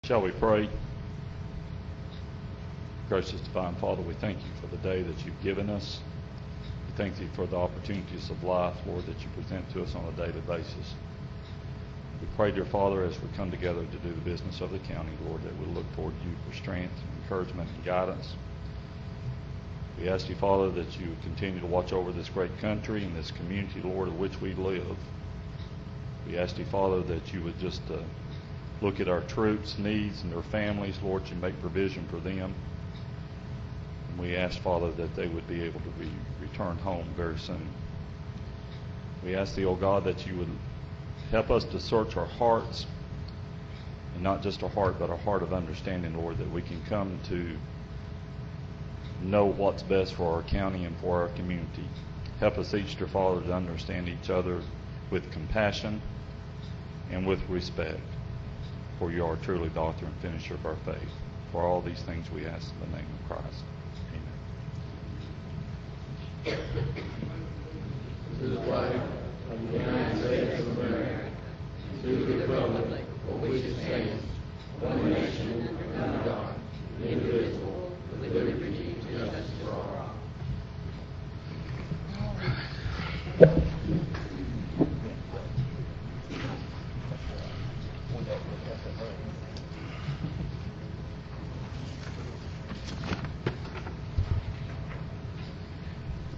Shall we pray? Gracious Divine Father, we thank you for the day that you've given us. We thank you for the opportunities of life, Lord, that you present to us on a daily basis. We pray, dear Father, as we come together to do the business of the county, Lord, that we'll look toward you for strength, encouragement, and guidance. We ask you, Father, that you would continue to watch over this great country and this community, Lord, in which we live. We ask you, Father, that you would just look at our troops' needs and their families, Lord, you make provision for them. And we ask, Father, that they would be able to be returned home very soon. We ask thee, O God, that you would help us to search our hearts, and not just a heart, but a heart of understanding, Lord, that we can come to know what's best for our county and for our community. Help us each, dear Father, to understand each other with compassion and with respect, for you are truly the author and finisher of our faith. For all these things we ask in the name of Christ. Amen. To the flag of the United States of America, to the republic for which it stands, one nation, under God, indivisible, with liberty and justice for all.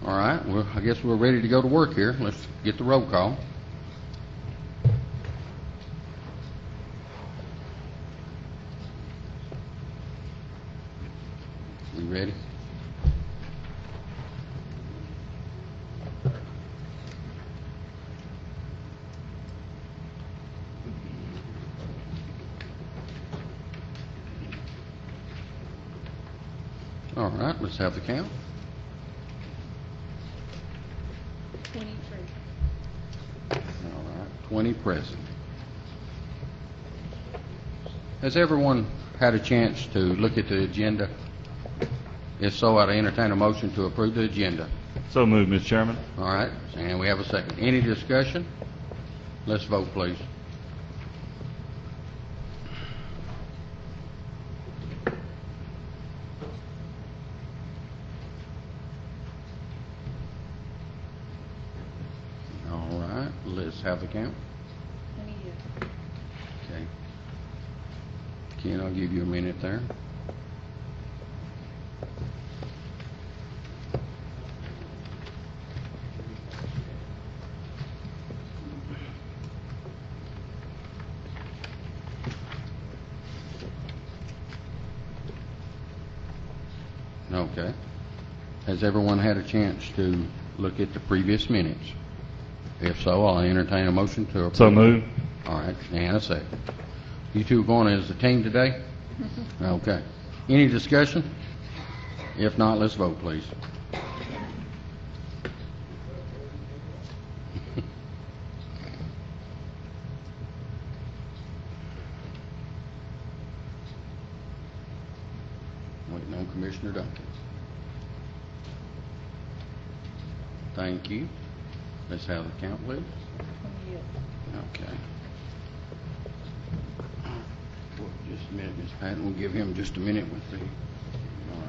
All right, well, I guess we're ready to go to work here. Let's get the roll call. We ready? All right, let's have the count. 23. All right, 20 present. Has everyone had a chance to look at the agenda? If so, I'd entertain a motion to approve the agenda. So moved, Mr. Chairman. All right, and we have a second. Any discussion? Let's vote, please. All right, let's have the count. 20 years. Okay. Ken, I'll give you a minute there. Okay. Has everyone had a chance to look at the previous minutes? If so, I'll entertain a motion to approve. So moved. All right, and a second. You two are going as a team today? Okay. Any discussion? If not, let's vote, please. Waiting on Commissioner Duncan. Thank you. Let's have the count, please. 20 years. Okay. Well, just a minute, Ms. Patton. We'll give him just a minute with the. All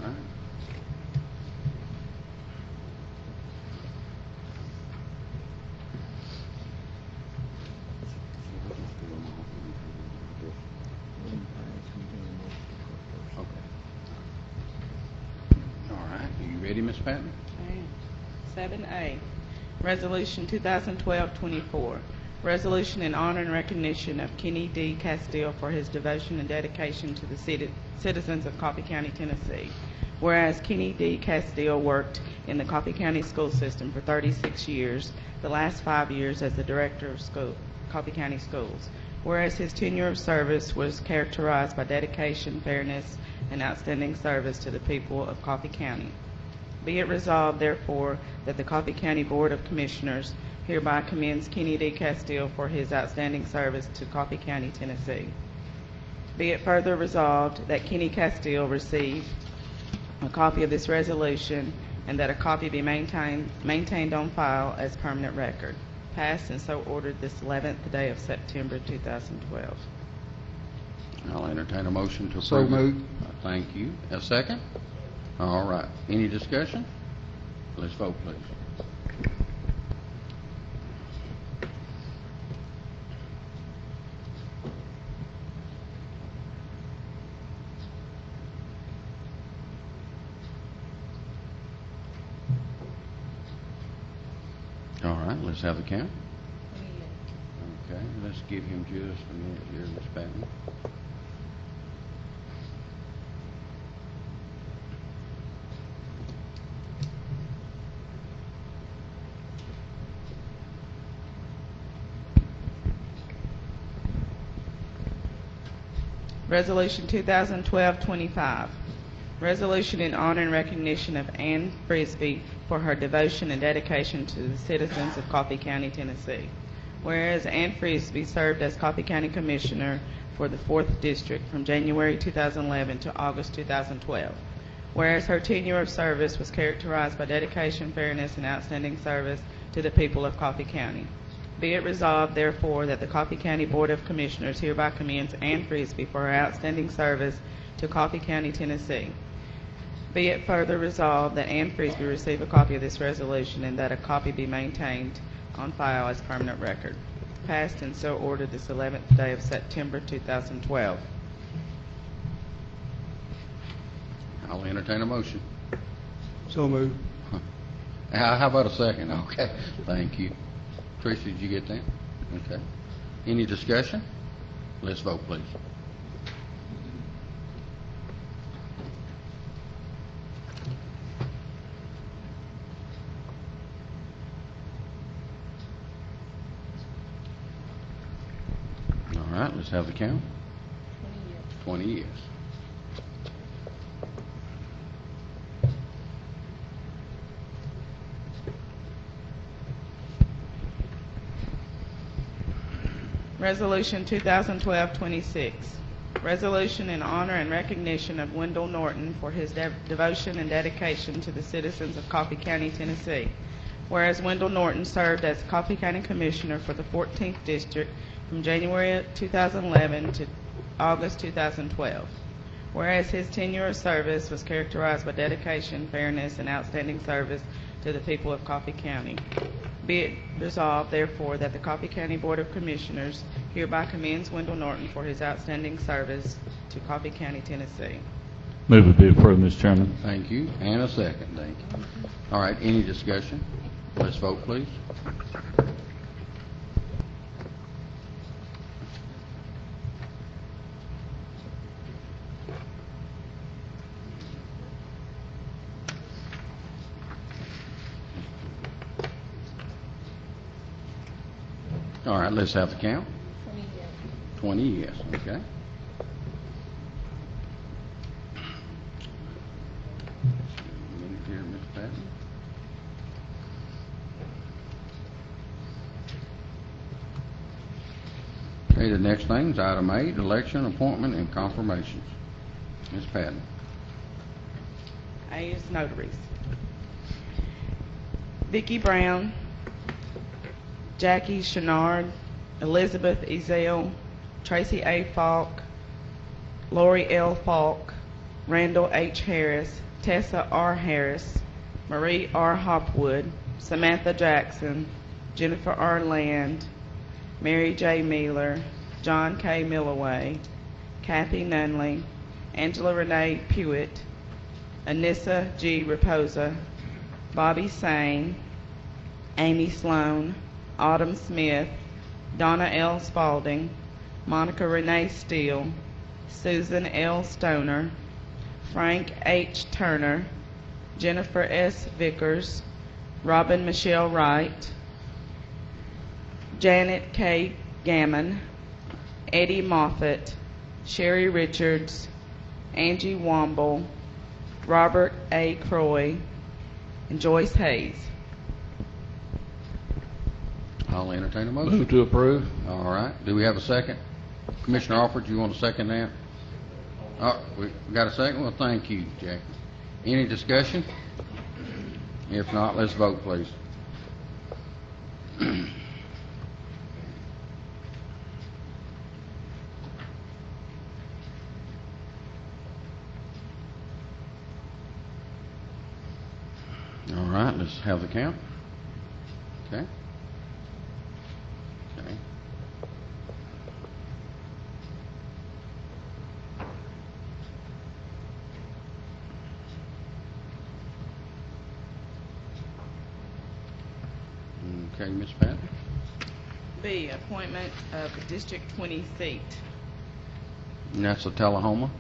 right. Okay. All right. Are you ready, Ms. Patton? I am. 7A, Resolution 2012-24. Resolution in honor and recognition of Kenny D. Castile for his devotion and dedication to the citizens of Coffee County, Tennessee. Whereas Kenny D. Castile worked in the Coffee County school system for 36 years, the last 5 years as the director of Coffee County schools. Whereas his tenure of service was characterized by dedication, fairness, and outstanding service to the people of Coffee County. Be it resolved, therefore, that the Coffee County Board of Commissioners hereby commends Kenny D. Castile for his outstanding service to Coffee County, Tennessee. Be it further resolved that Kenny Castile receive a copy of this resolution and that a copy be maintained on file as permanent record. Passed and so ordered this 11th day of September 2012. I'll entertain a motion to approve. So it. moved. Thank you. A second? All right. Any discussion? Let's vote, please. All right, let's have the count. Okay, let's give him just a minute here, Ms. Patton. Resolution 2012-25, resolution in honor and recognition of Ann Frisbee for her devotion and dedication to the citizens of Coffee County, Tennessee. Whereas Ann Frisbee served as Coffee County Commissioner for the 4th District from January 2011 to August 2012. Whereas her tenure of service was characterized by dedication, fairness, and outstanding service to the people of Coffee County. Be it resolved, therefore, that the Coffee County Board of Commissioners hereby commends Ann Frisbee for her outstanding service to Coffee County, Tennessee. Be it further resolved that Ann Frisbee receive a copy of this resolution and that a copy be maintained on file as permanent record. Passed and so ordered this 11th day of September 2012. I'll entertain a motion. So moved. How about a second? Okay, thank you. Tricia, did you get that? Okay. Any discussion? Let's vote, please. All right, let's have the count. 20 years. Resolution 2012-26, resolution in honor and recognition of Wendell Norton for his devotion and dedication to the citizens of Coffee County, Tennessee. Whereas Wendell Norton served as Coffee County Commissioner for the 14th District from January 2011 to August 2012. Whereas his tenure of service was characterized by dedication, fairness, and outstanding service to the people of Coffee County. Be it resolved, therefore, that the Coffee County Board of Commissioners hereby commends Wendell Norton for his outstanding service to Coffee County, Tennessee. Move it be approved, Mr. Chairman. Thank you. And a second, thank you. All right, any discussion? Let's vote, please. All right, let's have the count. 20 yes, okay. Minute here, Ms. Patton. Okay, the next thing is item 8, election, appointment, and confirmations. Ms. Patton. A is notaries. Vicki Brown, Jackie Chenard, Elizabeth Ezell, Tracy A. Falk, Lori L. Falk, Randall H. Harris, Tessa R. Harris, Marie R. Hopwood, Samantha Jackson, Jennifer R. Land, Mary J. Mealer, John K. Millaway, Kathy Nunley, Angela Renee Pewitt, Anissa G. Raposa, Bobby Sane, Amy Sloan, Autumn Smith, Donna L. Spalding, Monica Renee Steele, Susan L. Stoner, Frank H. Turner, Jennifer S. Vickers, Robin Michelle Wright, Janet K. Gammon, Eddie Moffett, Sherry Richards, Angie Womble, Robert A. Croy, and Joyce Hayes. I'll entertain a motion. Move to approve. All right. Do we have a second? Commissioner Alford, you want to second that? Oh, we got a second? Well, thank you, Jackie. Any discussion? If not, let's vote, please. All right, let's have the count. Okay. Okay. Okay, Ms. Patton? B, appointment of the District 20 seat. And that's the Tullahoma?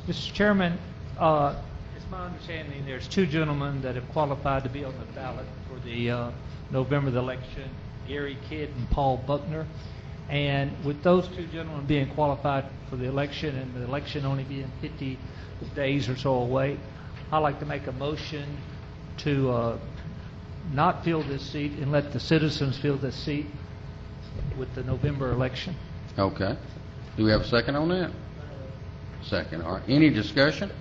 Mr. Chairman, it's my understanding there's two gentlemen that have qualified to be on the ballot for the November election, Gary Kidd and Paul Buckner. And with those two gentlemen being qualified for the election and the election only being 50 days or so away, I'd like to make a motion to not fill this seat and let the citizens fill this seat with the November election. Okay. Do we have a second on that? Second. All right. Any discussion?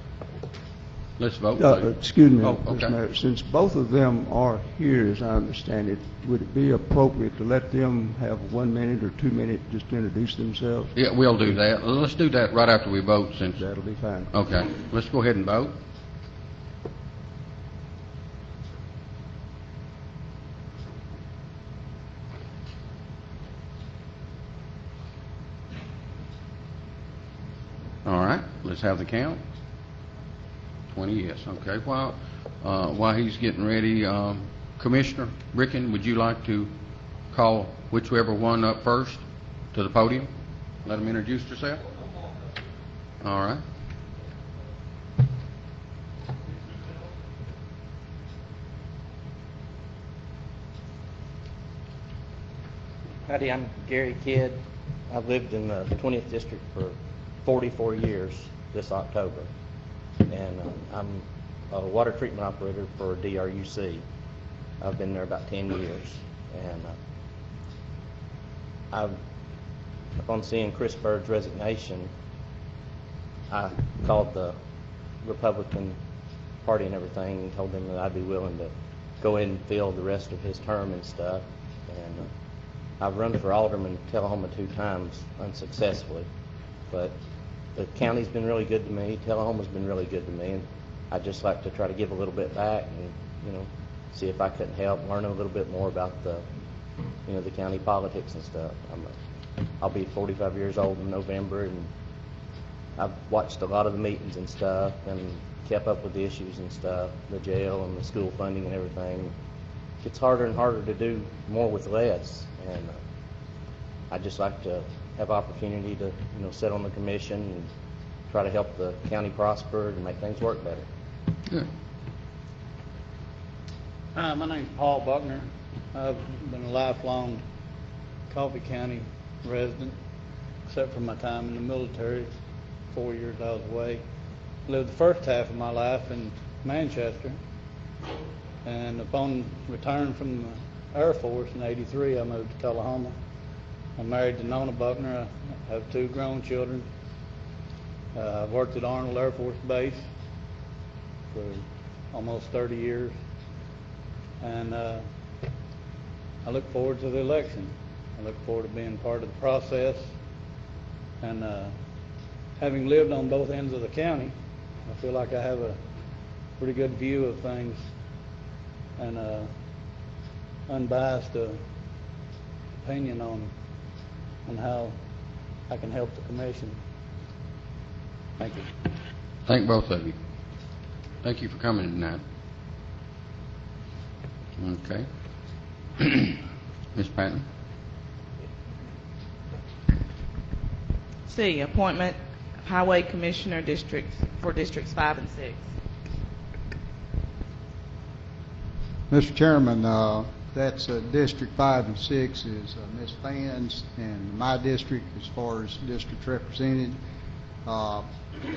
Let's vote, please. Excuse me, Oh, Mr. okay. Mayor. Since both of them are here, as I understand it, would it be appropriate to let them have 1 minute or 2 minutes just to introduce themselves? Yeah, we'll do that. Let's do that right after we vote since... That'll be fine. Okay. Let's go ahead and vote. All right, let's have the count. 20 yes, okay. While he's getting ready, Commissioner Ricken, would you like to call whichever one up first to the podium? Let them introduce yourself. All right. Howdy, I'm Gary Kidd. I've lived in the 20th District for 44 years this October, and I'm a water treatment operator for DRUC. I've been there about 10 years, and upon seeing Chris Bird's resignation, I called the Republican Party and everything and told them that I'd be willing to go ahead and fill the rest of his term and stuff. And I've run for alderman in Tullahoma 2 times unsuccessfully, but the county's been really good to me. Tullahoma's been really good to me, and I'd just like to try to give a little bit back and, see if I couldn't help learn a little bit more about the county politics and stuff. I'll be 45 years old in November, and I've watched a lot of the meetings and stuff and kept up with the issues and stuff, the jail and the school funding and everything. It's harder and harder to do more with less, and I'd just like to have opportunity to sit on the commission and try to help the county prosper and make things work better. Good. Hi, my name's Paul Buckner. I've been a lifelong Coffee County resident, except for my time in the military. 4 years I was away. Lived the first half of my life in Manchester, and upon return from the Air Force in '83, I moved to Tullahoma. I'm married to Nona Buckner. I have 2 grown children. I've worked at Arnold Air Force Base for almost 30 years. And I look forward to the election. I look forward to being part of the process. And having lived on both ends of the county, I feel like I have a pretty good view of things and unbiased opinion on how I can help the commission. Thank you. Thank both of you. Thank you for coming tonight. Okay. Ms. Patton? C, appointment of Highway Commissioner for Districts 5 and 6. Mr. Chairman, that's District 5 and 6 is Ms. Fann's, and my district as far as districts represented.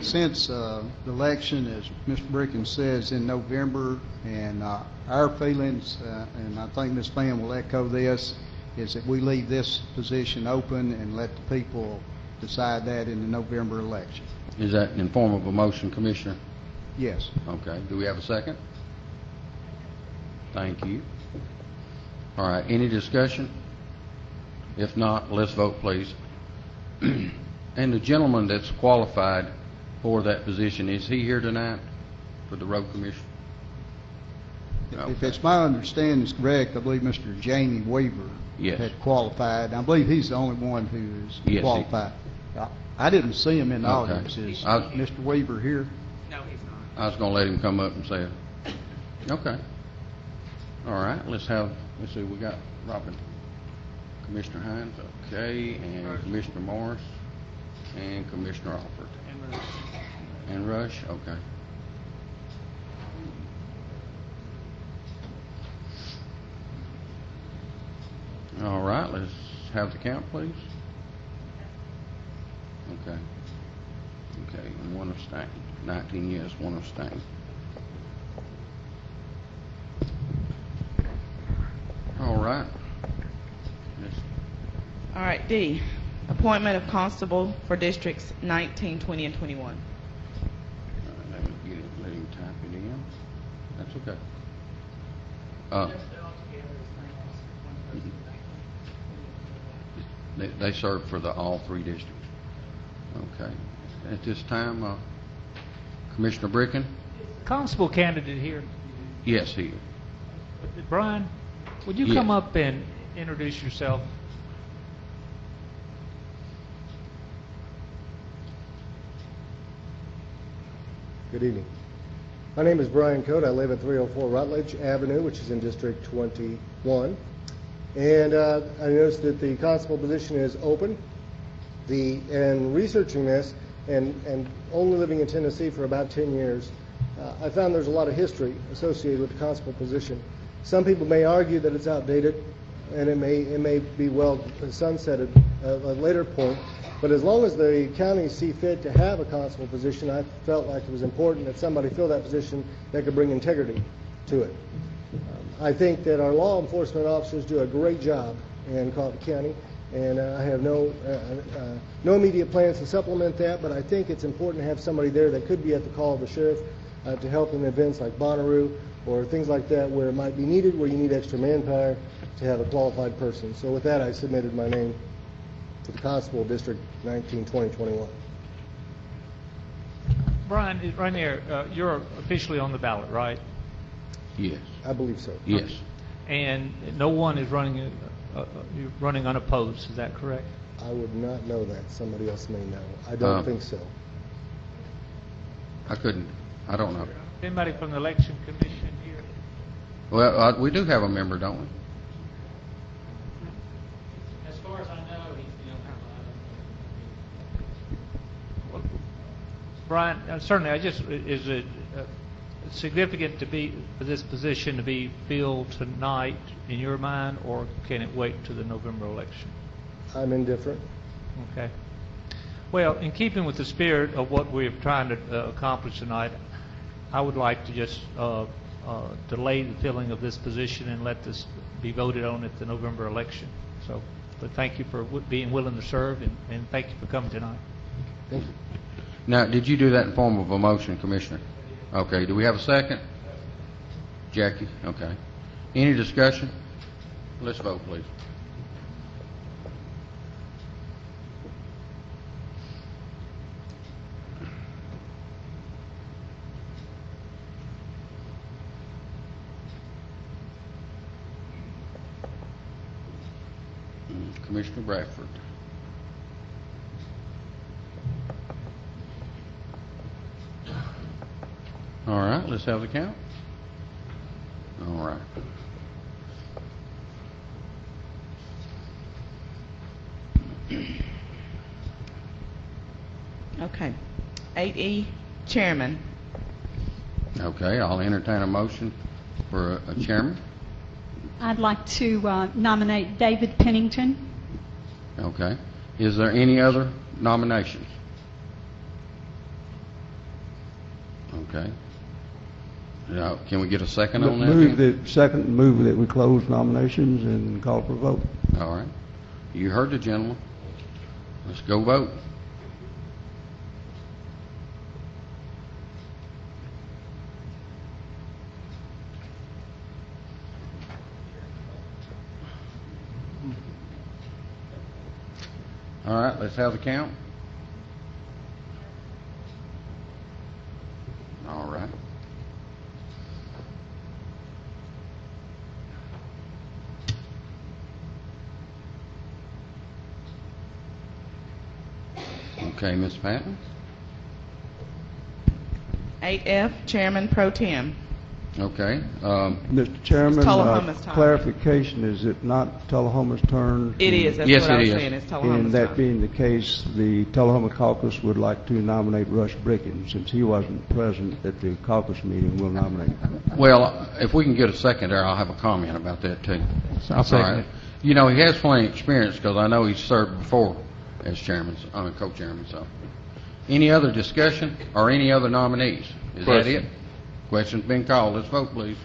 Since the election, as Mr. Brickens says, in November, and our feelings, and I think Ms. Fann will echo this, is that we leave this position open and let the people decide that in the November election. Is that in form of a motion, Commissioner? Yes. Okay. Do we have a second? Thank you. All right. Any discussion? If not, let's vote, please. And the gentleman that's qualified for that position, is he here tonight for the road commission? If Okay. it's my understanding is correct, I believe Mr. Jamie Weaver Yes. had qualified. I believe he's the only one who is Yes, he- qualified. I didn't see him in the Okay. audience. Is I- Mr. Weaver here? No, he's not. I was gonna let him come up and say it. Okay. All right, let's see, we got Robin, Commissioner Hines, okay, and Commissioner Morris, and Commissioner Alford. And Rush, okay. All right, let's have the count, please. Okay. Okay, and one abstain. 19 yes, one abstain. All right. Yes. All right, D, appointment of constable for districts 19, 20, and 21. All right, let me get it, let him type it in. That's okay. They serve for all three districts. Okay. At this time, Commissioner Bricken? Constable candidate here. Yes, he is. Brian, would you Yes. come up and introduce yourself? Good evening. My name is Brian Cote. I live at 304 Rutledge Avenue, which is in District 21. And I noticed that the constable position is open. And researching this, and only living in Tennessee for about 10 years, I found there's a lot of history associated with the constable position. Some people may argue that it's outdated, and it may be well sunsetted at a later point. But as long as the counties see fit to have a constable position, I felt like it was important that somebody fill that position that could bring integrity to it. I think that our law enforcement officers do a great job in Coffee County, and I have no immediate plans to supplement that, but I think it's important to have somebody there that could be at the call of the sheriff to help in events like Bonnaroo or things like that where it might be needed, where you need extra manpower to have a qualified person. So with that, I submitted my name to the Constable District 19, 20, 21. Brian, right there, you're officially on the ballot, right? Yes. I believe so. Yes. And no one is running, you're running unopposed, is that correct? I would not know that. Somebody else may know. I don't think so. I don't know. Anybody from the election commission here? Well, we do have a member, don't we? As far as I know, he's the only one. Brian, certainly, is it significant for this position to be filled tonight in your mind, or can it wait to the November election? I'm indifferent. Okay. Well, in keeping with the spirit of what we're trying to accomplish tonight, I would like to just delay the filling of this position and let this be voted on at the November election. So, but thank you for being willing to serve, and thank you for coming tonight. Thank you. Now, did you do that in form of a motion, Commissioner? Okay, do we have a second? Jackie, okay. Any discussion? Let's vote, please. Commissioner Bradford. All right, let's have the count. All right. Okay. 8E, chairman. Okay, I'll entertain a motion for a chairman. I'd like to nominate David Pennington. Okay. Is there any other nominations? Okay. Now, can we get a second on that? Move then? move that we close nominations and call for a vote. All right. You heard the gentleman. Let's go vote. All right, let's have the count. All right. Okay, Ms. Patton? 8F, Chairman Pro Tem. Okay. Mr. Chairman, Tullahoma's time. clarification, is it not Tullahoma's turn? It is, that's Yes, what I it was is. saying, it's Tullahoma's And that time. being the case, the Tullahoma caucus would like to nominate Rush Bricken. Since he wasn't present at the caucus meeting, we'll nominate him. Well, if we can get a second there, I'll have a comment about that, too. I'll second All right. it. You know, he has plenty of experience, because I know he's served before as chairman, co-chairman, so. Any other discussion or any other nominees? Is that Question. it? Question's been called. Let's vote, please.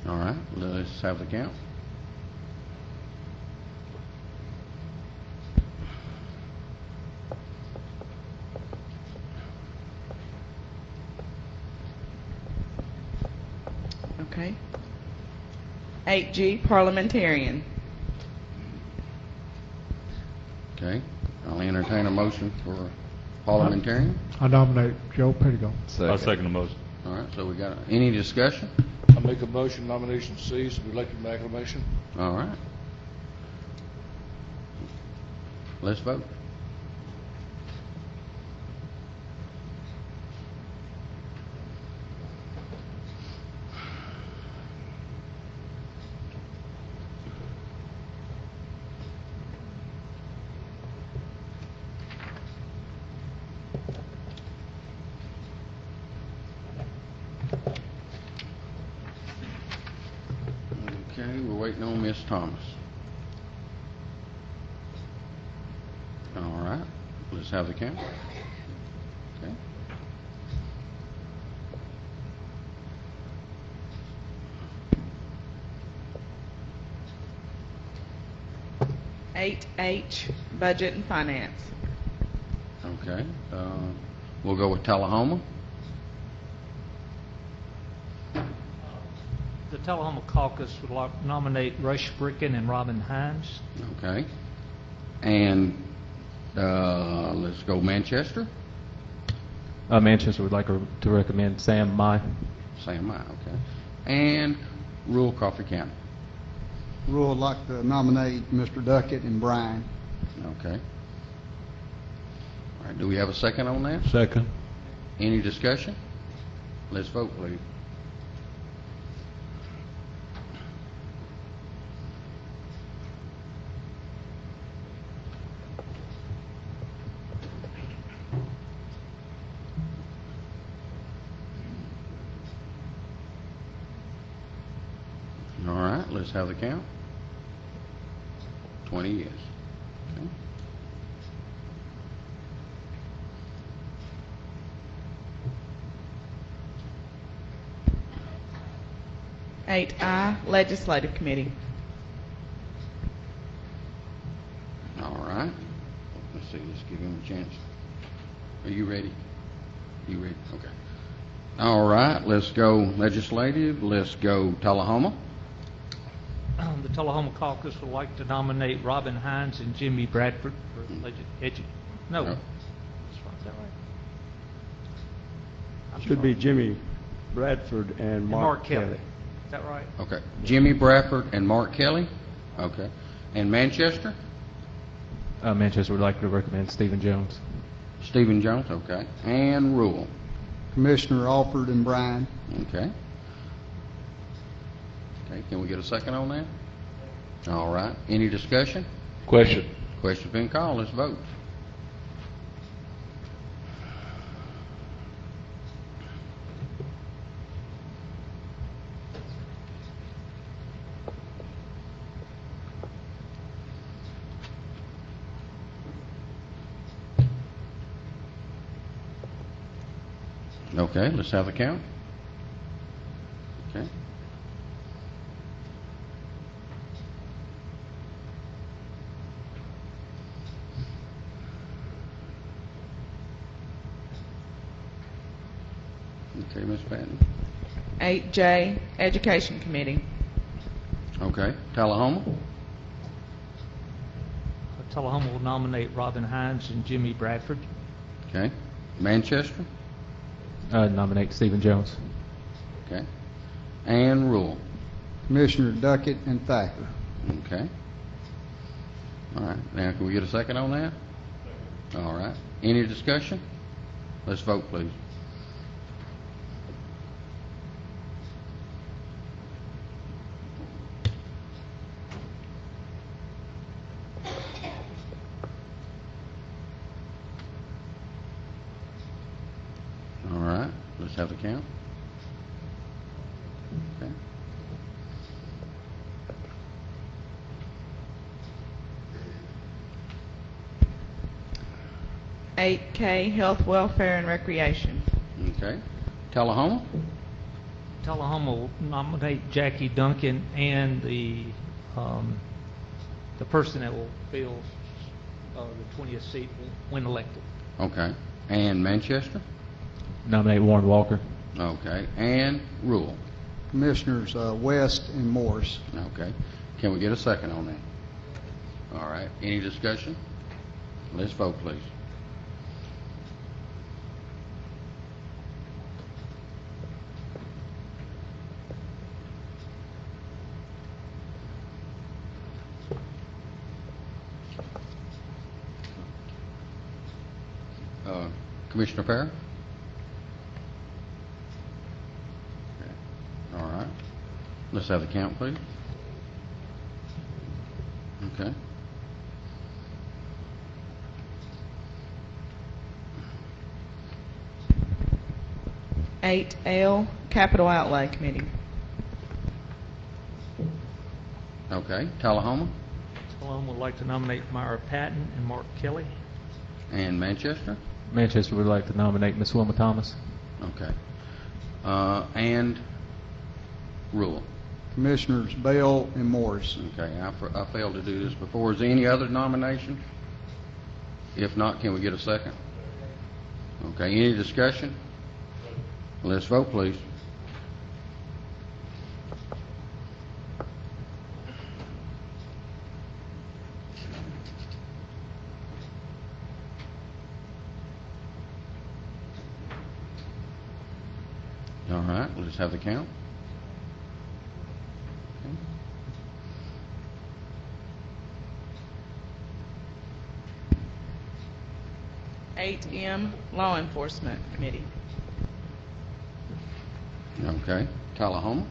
All right, let's have the count. Okay. 8G, Parliamentarian. Okay, I'll entertain a motion for parliamentarian. I nominate Joe Pettigo. I second the motion. All right, so we got, any discussion? I make a motion nomination cease and be elected by acclamation. All right. Let's vote. Okay, we're waiting on Miss Thomas. All right, let's have the count. Okay. Eight H, Budget and Finance. Okay, we'll go with Tullahoma. The Tullahoma caucus would like to nominate Rush Bricken and Robin Hines. Okay. And let's go Manchester. Manchester would like to recommend Sam Mai. Sam Mai, okay. And rural Coffee County. Rule would like to nominate Mr. Duckett and Brian. Okay. All right, do we have a second on that? Second. Any discussion? Let's vote, please. All right, let's have the count. 20 yes. Okay. Eight I, Legislative Committee. All right. Let's see, let's give him a chance. Are you ready? You ready? Okay. All right, let's go legislative. Let's go Tullahoma. The Tullahoma caucus would like to nominate Robin Hines and Jimmy Bradford for No. Is that right? I'm Should be sorry. Jimmy Bradford and And Mark Kelly. Is that right? Okay. Jimmy Bradford and Mark Kelly. Okay. And Manchester? Manchester would like to recommend Stephen Jones. Stephen Jones. Okay. And Rural. Commissioner Alford and Brian. Okay. Okay, can we get a second on that? All right. Any discussion? Question. Question's been called. Let's vote. Okay, let's have the count. Okay. Okay, Ms. Patton. 8J, Education Committee. Okay, Tullahoma. Tullahoma will nominate Robin Hines and Jimmy Bradford. Okay. Manchester? Nominate Stephen Jones. Okay. And Rule? Commissioner Duckett and Thacker. Okay. All right. Now, can we get a second on that? All right. Any discussion? Let's vote, please. All right. Let's have the count. Okay. Eight K, Health, Welfare, and Recreation. Okay. Tullahoma? Tullahoma will nominate Jackie Duncan and the person that will fill the 20th seat when elected. Okay. And Manchester? Nominate Warren Walker. Okay. And Rule? Commissioners West and Morris. Okay. Can we get a second on that? All right. Any discussion? Let's vote, please. Commissioner Parra? Okay. All right. Let's have the count, please. Okay. Eight L, Capital Outlay Committee. Okay. Tullahoma? Tullahoma would like to nominate Myra Patton and Mark Kelly. And Manchester? Manchester would like to nominate Ms. Wilma Thomas. Okay. And Rule? Commissioners Bell and Morris. Okay. I failed to do this before. Is there any other nominations? If not, can we get a second? Okay. Any discussion? Let's vote, please. All right, let's have the count. Okay. 8M, Law Enforcement Committee. Okay. Tullahoma?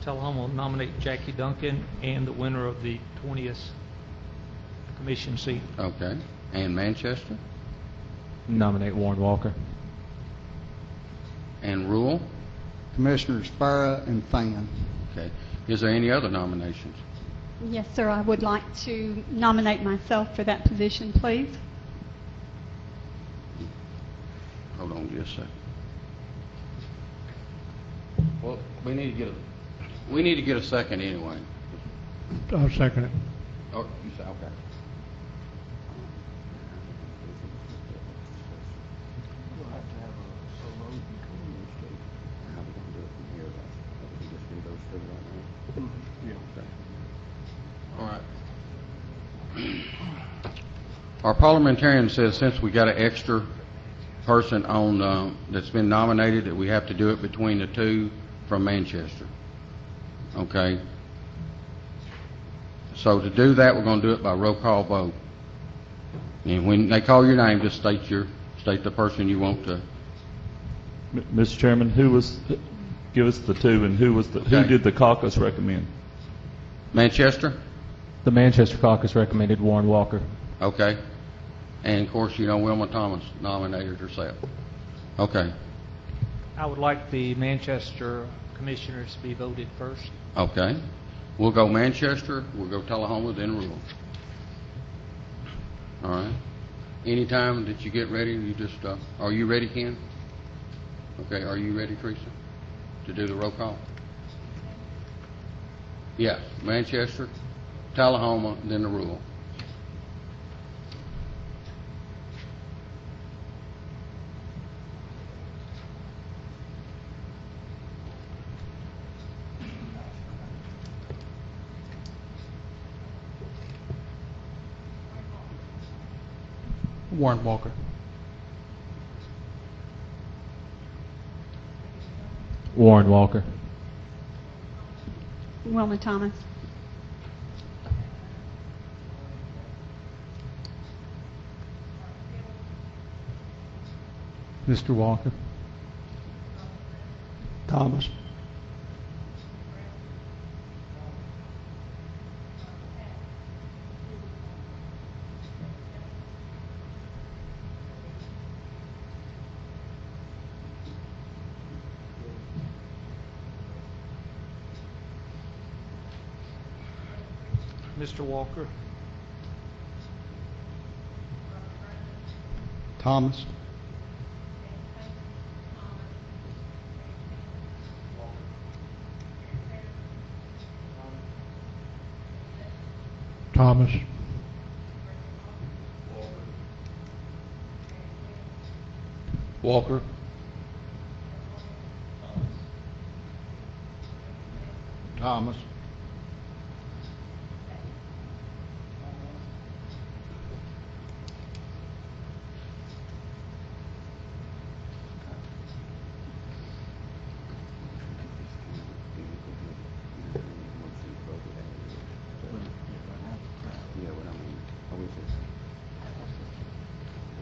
Tullahoma will nominate Jackie Duncan and the winner of the 20th commission seat. Okay. And Manchester? Nominate Warren Walker. And Rule? Commissioners Farah and Fan. Okay. Is there any other nominations? Yes, sir, I would like to nominate myself for that position, please. Hold on just a second. Well, we need to get a second anyway. I'll second it. Oh, you say, okay. All right. Our parliamentarian says since we got an extra person on that's been nominated, that we have to do it between the two from Manchester. Okay. So to do that, we're going to do it by roll call vote. And when they call your name, just state the person you want to. Mr. Chairman, give us the two, and who Okay. did the caucus recommend? Manchester? The Manchester caucus recommended Warren Walker. Okay. And of course, Wilma Thomas nominated herself. Okay. I would like the Manchester commissioners to be voted first. Okay. We'll go Manchester, we'll go Tullahoma, then Rule. All right. Anytime that you get ready, you just, are you ready, Ken? Okay, are you ready, Teresa, to do the roll call? Yes, Manchester, Tullahoma, then the Rule. Warren Walker. Warren Walker. Wilma Thomas. Mr. Walker. Thomas. Mr. Walker. Thomas. Thomas. Walker. Thomas.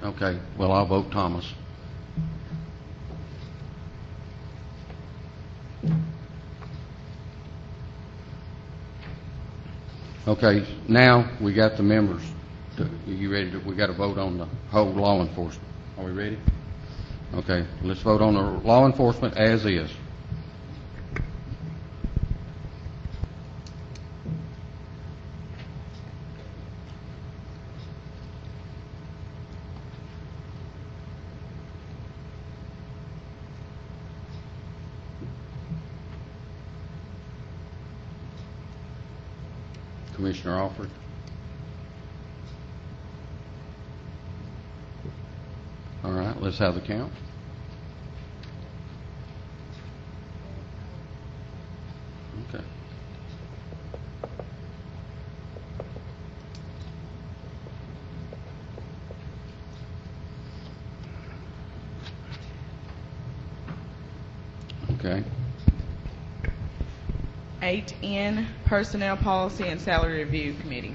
Okay, well, I'll vote Thomas. Okay, now we got the members. Are you ready to, we got to vote on the whole law enforcement. Are we ready? Okay, let's vote on the law enforcement as is. Commissioner Alford. All right, let's have the count. Okay. Okay. 8N, Personnel Policy and Salary Review Committee.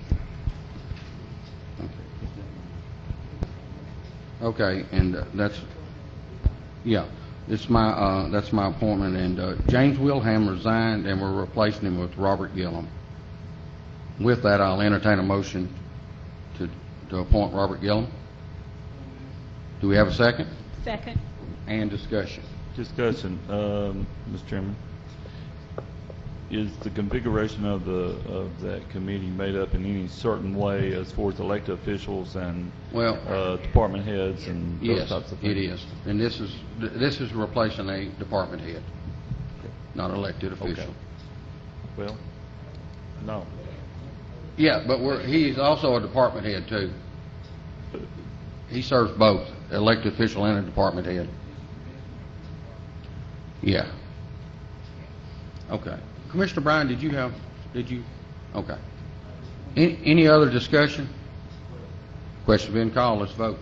Okay, and that's, yeah, it's my, that's my appointment, and James Wilhelm resigned, and we're replacing him with Robert Gillum. With that, I'll entertain a motion to appoint Robert Gillum. Do we have a second? Second. And discussion. Discussion, Mr. Chairman. Is the configuration of that committee made up in any certain way as far as elected officials and Well, department heads and those yes, types of things? it is. And this is replacing a department head, not elected official. Okay. Well, no. Yeah, but he's also a department head too. He serves both, elected official and a department head. Yeah. Okay. Commissioner Bryan, did you? Okay. Any other discussion? Question been called, let's vote.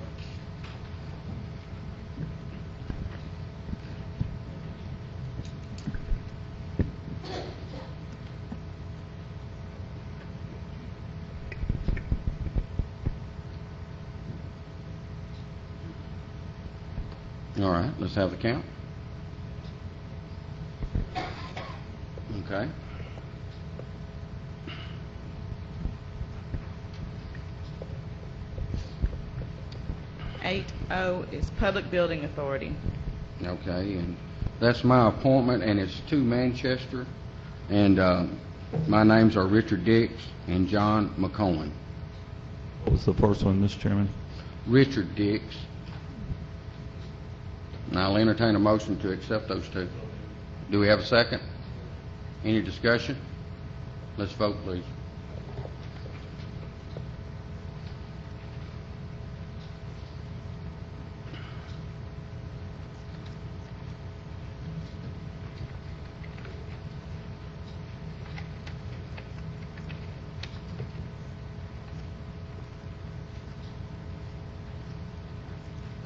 All right, let's have the count. Okay. Eight O is Public Building Authority. Okay, and that's my appointment, and it's to Manchester, and my names are Richard Dix and John McCohen. What was the first one, Mr. Chairman? Richard Dix. And I'll entertain a motion to accept those two. Do we have a second? Any discussion? Let's vote, please.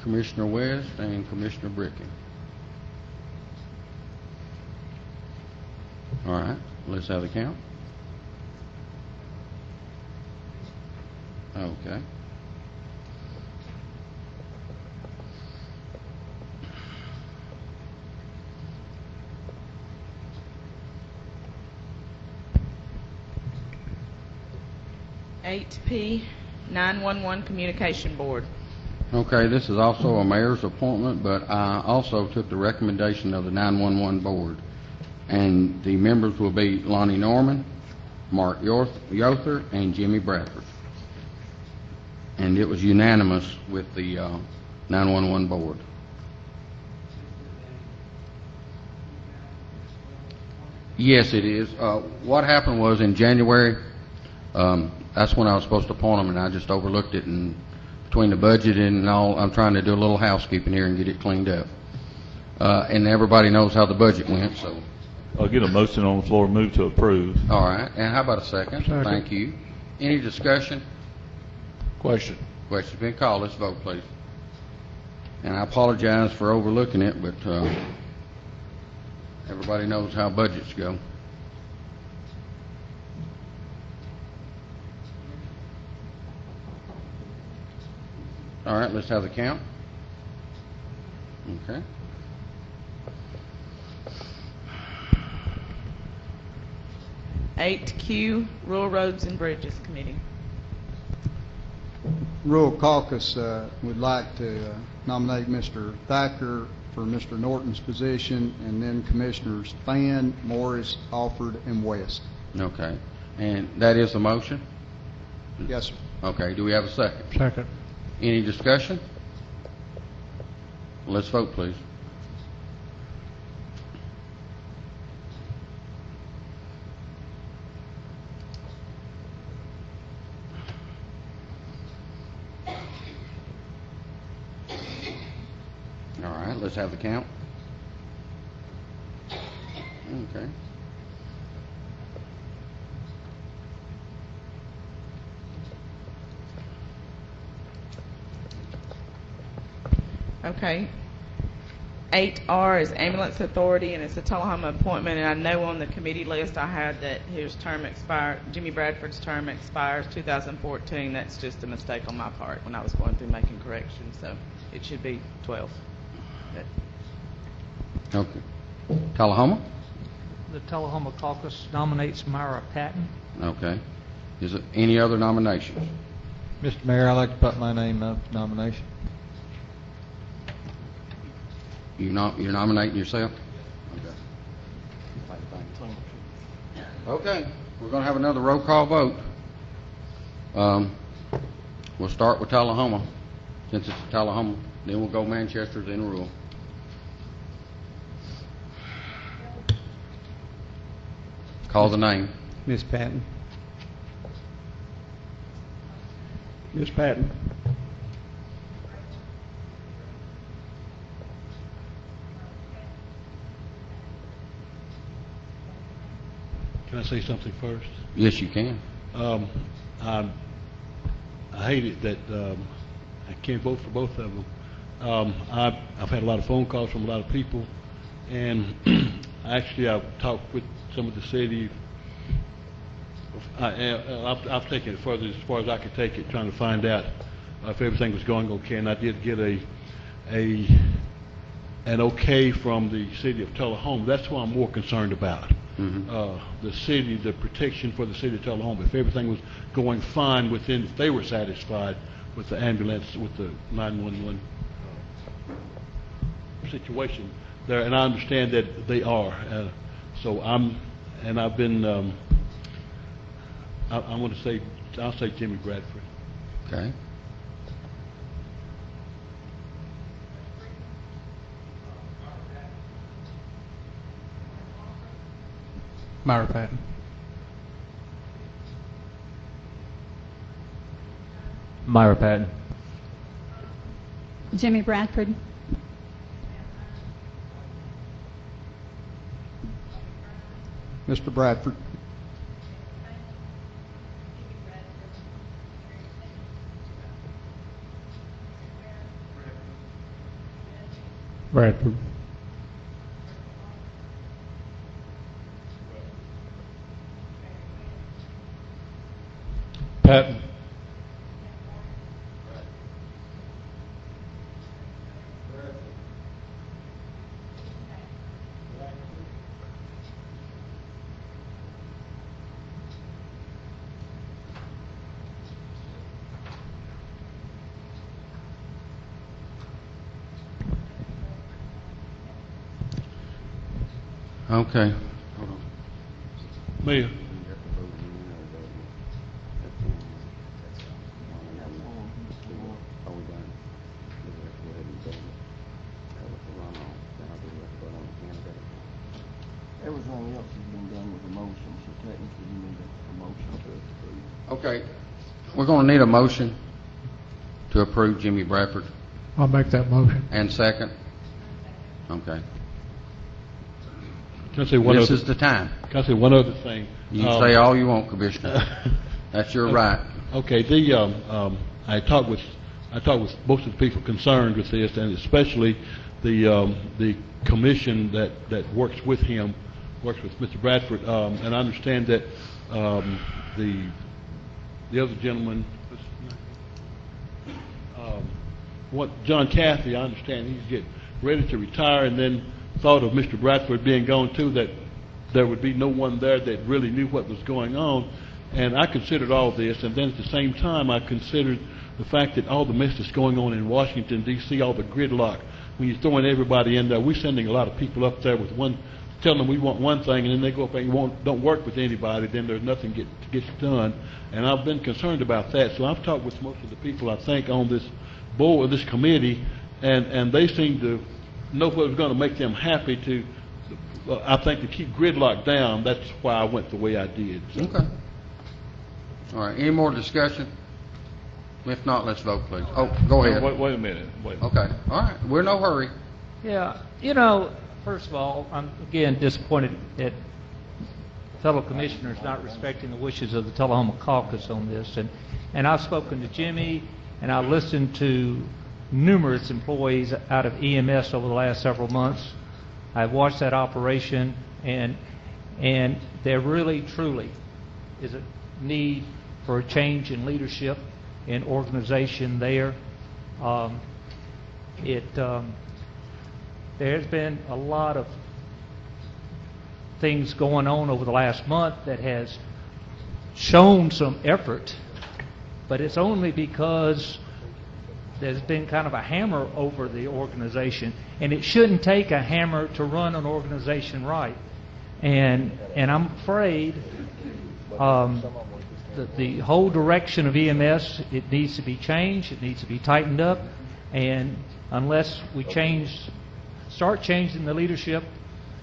Commissioner West and Commissioner Bricken. All right, let's have the count. Okay. Eight P, 911 Communication Board. Okay, this is also a mayor's appointment, but I also took the recommendation of the 911 board. And the members will be Lonnie Norman, Mark Yother, and Jimmy Bradford. And it was unanimous with the 911 board. Yes, it is. What happened was in January, that's when I was supposed to appoint them, and I just overlooked it. And between the budget and all, I'm trying to do a little housekeeping here and get it cleaned up. And everybody knows how the budget went, so. I'll get a motion on the floor, move to approve. All right, and how about a second? Second. Thank you. Any discussion? Question. Question's been called. Let's vote, please. And I apologize for overlooking it, but everybody knows how budgets go. All right, let's have the count. Okay. Eight Q, Rural Roads and Bridges Committee. Rural Caucus would like to nominate Mr. Thacker for Mr. Norton's position, and then Commissioners Fan, Morris, Alford, and West. Okay. And that is the motion? Yes, sir. Okay, do we have a second? Second. Any discussion? Let's vote, please. All right, let's have the count. Okay. Okay. 8R is Ambulance Authority, and it's a Tullahoma appointment, and I know on the committee list I had that his term expired, Jimmy Bradford's term expires 2014. That's just a mistake on my part when I was going through making corrections, so it should be 12. Okay. Tullahoma? The Tullahoma Caucus nominates Myra Patton. Okay. Is there any other nominations? Mr. Mayor, I'd like to put my name up for nomination. You're nominating yourself? Okay, we're going to have another roll call vote. We'll start with Tullahoma, since it's Tullahoma. Then we'll go Manchester, then rural. Call the name. Miss Patton. Miss Patton. Can I say something first? Yes, you can. I hate it that I can't vote for both of them. I've had a lot of phone calls from a lot of people, and actually I've talked with some of the city. I've taken it further as far as I could take it, trying to find out if everything was going okay, and I did get an okay from the city of Tullahoma. That's what I'm more concerned about. The city, the protection for the city of Tullahoma. If everything was going fine within, if they were satisfied with the ambulance, with the 911 situation there, and I understand that they are. So I've been, I want to say, I'll say Jimmy Bradford. Okay. Myra Patton. Myra Patton. Jimmy Bradford. Mr. Bradford. Bradford. Okay. Mayor, Everything else has been done with a motion, so technically you need a motion to approve. Okay. We're going to need a motion to approve Jimmy Bradford. I'll make that motion. And second? Okay. can I say one This other? is the time. Can I say one other thing? You can say all you want, Commissioner. That's your right. Okay, I talked with most of the people concerned with this, and especially the commission that works with him, works with Mr. Bradford, and I understand that the other gentleman, John Cathy, I understand he's getting ready to retire, and then thought of Mr. Bradford being gone too, that there would be no one there that really knew what was going on. And I considered all this, and then at the same time, I considered the fact that all the mess that's going on in Washington, D.C., all the gridlock, when you're throwing everybody in there, we're sending a lot of people up there with telling them we want one thing, and then they go up there and don't work with anybody, then there's nothing gets done. And I've been concerned about that, so I've talked with most of the people, I think, on this board, this committee, and they seem to know what was going to make them happy to, I think, to keep gridlock down. That's why I went the way I did. So. Okay. All right, any more discussion? If not, let's vote, please. Oh, go ahead. Wait a minute. Okay, all right, we're in no hurry. Yeah, first of all, I'm again disappointed that fellow commissioners not respecting the wishes of the Tullahoma caucus on this. And I've spoken to Jimmy, and I've listened to numerous employees out of EMS over the last several months. I've watched that operation, and there really, truly is a need for a change in leadership and organization there. There's been a lot of things going on over the last month that has shown some effort, but it's only because there's been kind of a hammer over the organization, and it shouldn't take a hammer to run an organization right. And I'm afraid that the whole direction of EMS, it needs to be changed, it needs to be tightened up, and unless we start changing the leadership,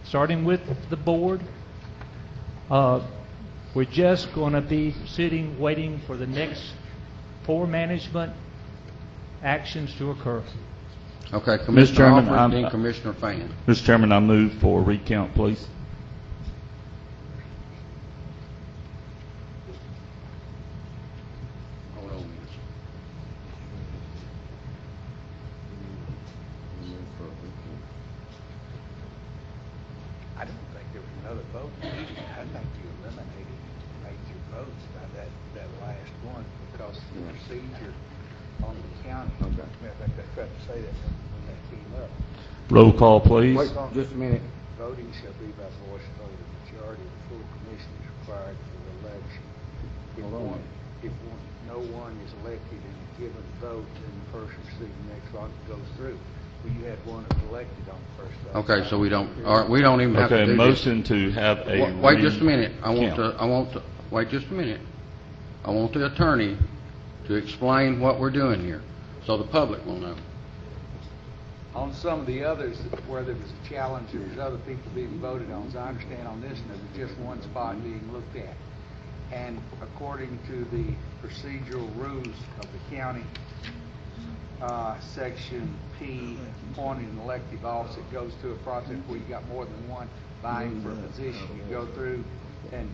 starting with the board, we're just going to be sitting waiting for the next poor management actions to occur. Okay, Mr. Commissioner Chairman, Alford, then Commissioner Fan. Mr. Chairman, I move for a recount, please. Hold on. I don't think there was another vote. I think you eliminated major votes by that last one because of the procedure on the county. I think they tried to say that when that came up. Roll call, please. Wait, just a minute. Voting shall be by voice vote. A majority of the full commission is required for the election. If no one is elected in a given vote, then the person receiving the next vote goes through. Well, you had one that was elected on the first vote. Okay, so we don't even have to Okay, do motion to have a Wait just a minute. recount. Wait just a minute. I want the attorney to explain what we're doing here, so the public will know. On some of the others where there was a challenge, there was other people being voted on. As I understand on this, there was just one spot being looked at. And according to the procedural rules of the county, Section P, appointing an elective office, it goes through a process where you got more than one vying for a position. You go through and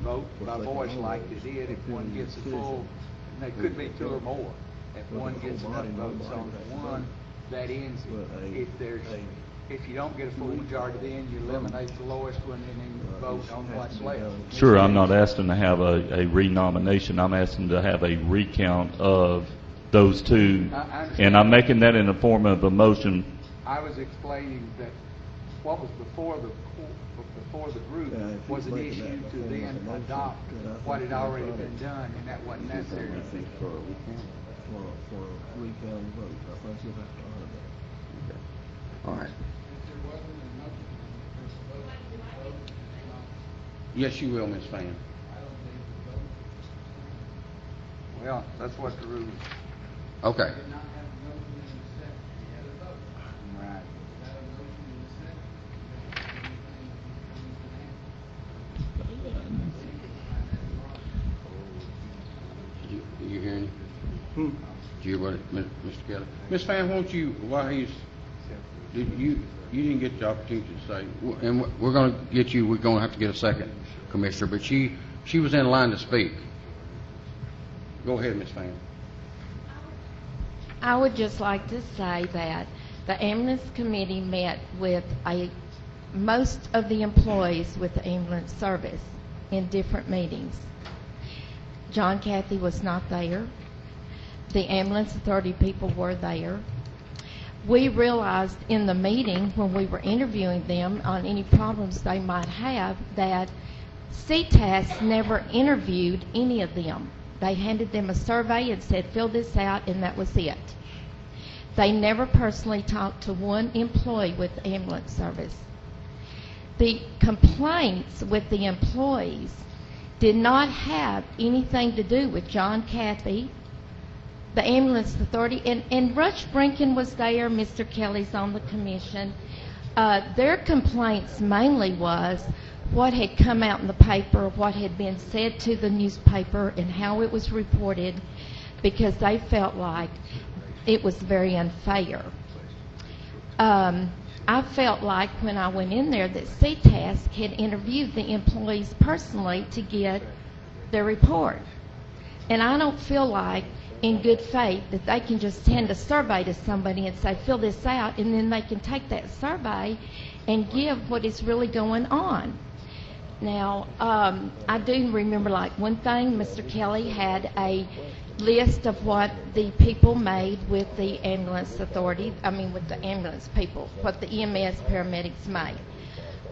vote by voice like they did. If one gets a full, and there could be two or more. If one gets enough votes on one, that ends it. If you don't get a full majority, then you eliminate the lowest one and then you vote on what's left. Sure, I'm not asking to have a renomination. I'm asking to have a recount of those two. And I'm making that in the form of a motion. I was explaining that what was before the group was an issue to then adopt what had already been done, and that wasn't necessary. For a recount vote, I think you'll have to honor that. All right. Yes, you will, Ms. Fan. Well, that's what the rules. Okay. Right. You hearing? Do you hear what Mr. Kelly? Ms. Fan, won't you, while he's, you didn't get the opportunity to say, and we're going to get you, we're going to have to get a second, Commissioner, but she was in line to speak. Go ahead, Ms. Fan. I would just like to say that the ambulance committee met with most of the employees with the ambulance service in different meetings. John Cathy was not there. The ambulance authority people were there. We realized in the meeting when we were interviewing them on any problems they might have that CTAS never interviewed any of them. They handed them a survey and said, fill this out, and that was it. They never personally talked to one employee with the ambulance service. The complaints with the employees did not have anything to do with John Cathy, the ambulance authority, and Rush Brinken was there. Mr. Kelly's on the commission. Their complaints mainly was what had come out in the paper, what had been said to the newspaper, and how it was reported, because they felt like it was very unfair. I felt like when I went in there that CTAS had interviewed the employees personally to get their report. And I don't feel like, in good faith, that they can just hand a survey to somebody and say, fill this out, and then they can take that survey and give what is really going on. Now, I do remember, like, one thing, Mr. Kelly had a list of what the people made with the ambulance authority, with the ambulance people, what the EMS paramedics made.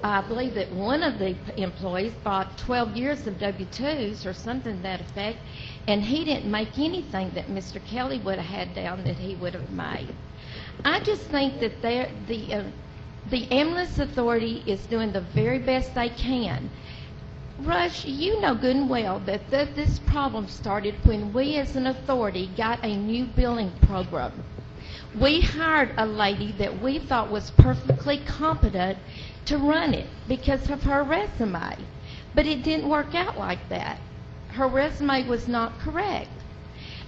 I believe that one of the employees bought 12 years of W-2s or something to that effect, and he didn't make anything that Mr. Kelly would have had down that he would have made. I just think that the ambulance authority is doing the very best they can. Rush, you know good and well that this problem started when we as an authority got a new billing program. We hired a lady that we thought was perfectly competent to run it because of her resume. But it didn't work out like that. Her resume was not correct.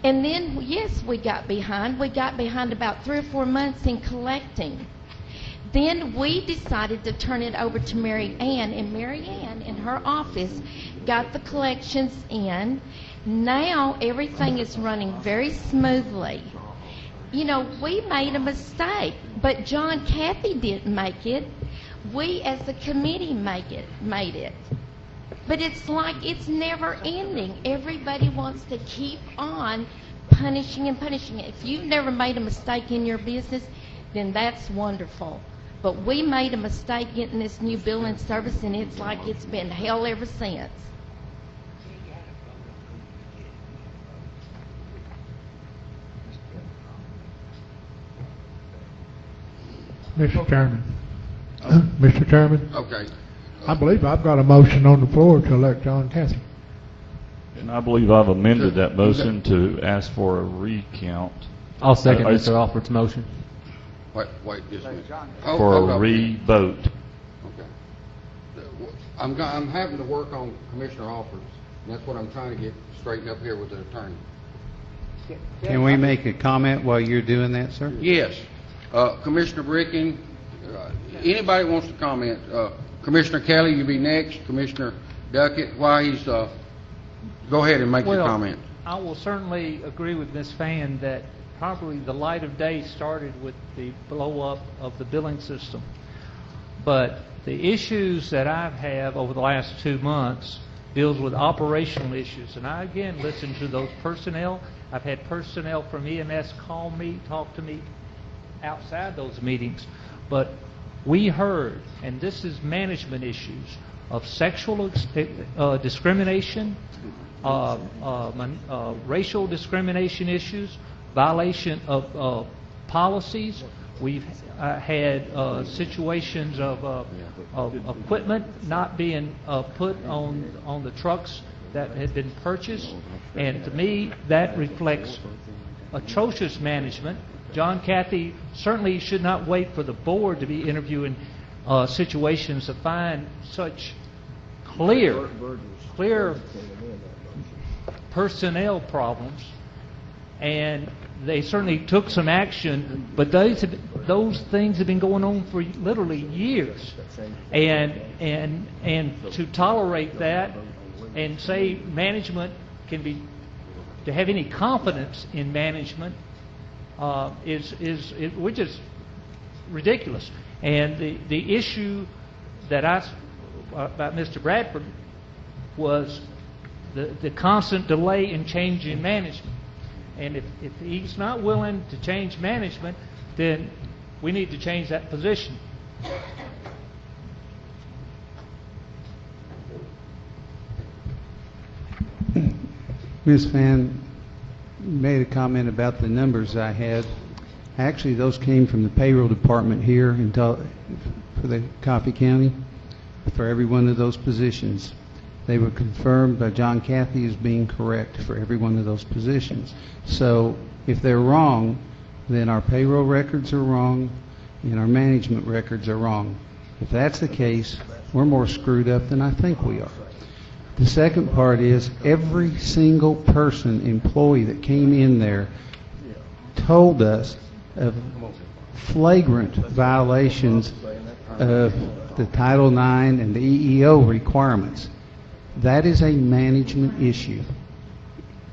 And then, yes, we got behind. We got behind about 3 or 4 months in collecting. Then we decided to turn it over to Mary Ann, and Mary Ann in her office got the collections in. Now everything is running very smoothly. You know, we made a mistake, but John Cathy didn't make it. We as a committee made it. But it's like it's never ending. Everybody wants to keep on punishing and punishing. If you've never made a mistake in your business, then that's wonderful. But we made a mistake getting this new billing service, and it's like it's been hell ever since. Mr. Chairman. Mr. Chairman. Okay. I believe I've got a motion on the floor to elect John Cathy. And I believe I've amended that motion to ask for a recount. I'll second Mr. Alford's motion. Wait just a minute. For a re-vote. Okay. I'm having to work on Commissioner Alford's, and that's what I'm trying to get straightened up here with the attorney. Can we make a comment while you're doing that, sir? Yes. Commissioner Bricking, anybody wants to comment? Commissioner Kelly, you be next. Commissioner Duckett, while he's, go ahead and make your comment. I will certainly agree with Ms. Fan that probably the light of day started with the blow-up of the billing system. But the issues that I've had over the last 2 months deals with operational issues. And I, again, listen to those personnel. I've had personnel from EMS call me, talk to me outside those meetings. But we heard, and this is management issues, of sexual discrimination, racial discrimination issues, violation of policies, We've had situations of equipment not being put on the trucks that had been purchased, and to me, that reflects atrocious management. John Cathy certainly should not wait for the board to be interviewing situations to find such clear personnel problems, and they certainly took some action, but those things have been going on for literally years, and to tolerate that and say management can be, to have any confidence in management which is ridiculous. And the issue that about Mr. Bradford was the constant delay in changing management. And if he's not willing to change management, then we need to change that position. Ms. Fan made a comment about the numbers I had. Actually, those came from the payroll department here for the Coffee County for every one of those positions. They were confirmed by John Cathy as being correct for every one of those positions. So if they're wrong, then our payroll records are wrong and our management records are wrong. If that's the case, we're more screwed up than I think we are. The second part is every single employee that came in there told us of flagrant violations of the Title IX and the EEO requirements. That is a management issue.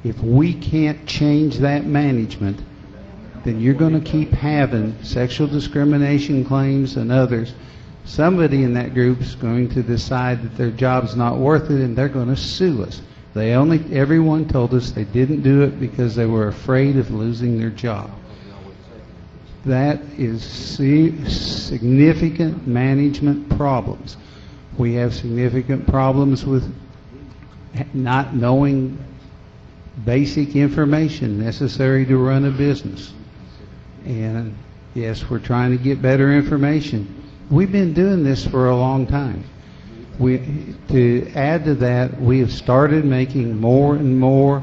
If we can't change that management, then you're going to keep having sexual discrimination claims and others. Somebody in that group is going to decide that their job's not worth it, and they're going to sue us. Everyone told us they didn't do it because they were afraid of losing their job. That is significant management problems. We have significant problems with not knowing basic information necessary to run a business. And yes, we're trying to get better information. We've been doing this for a long time. To add to that, we have started making more and more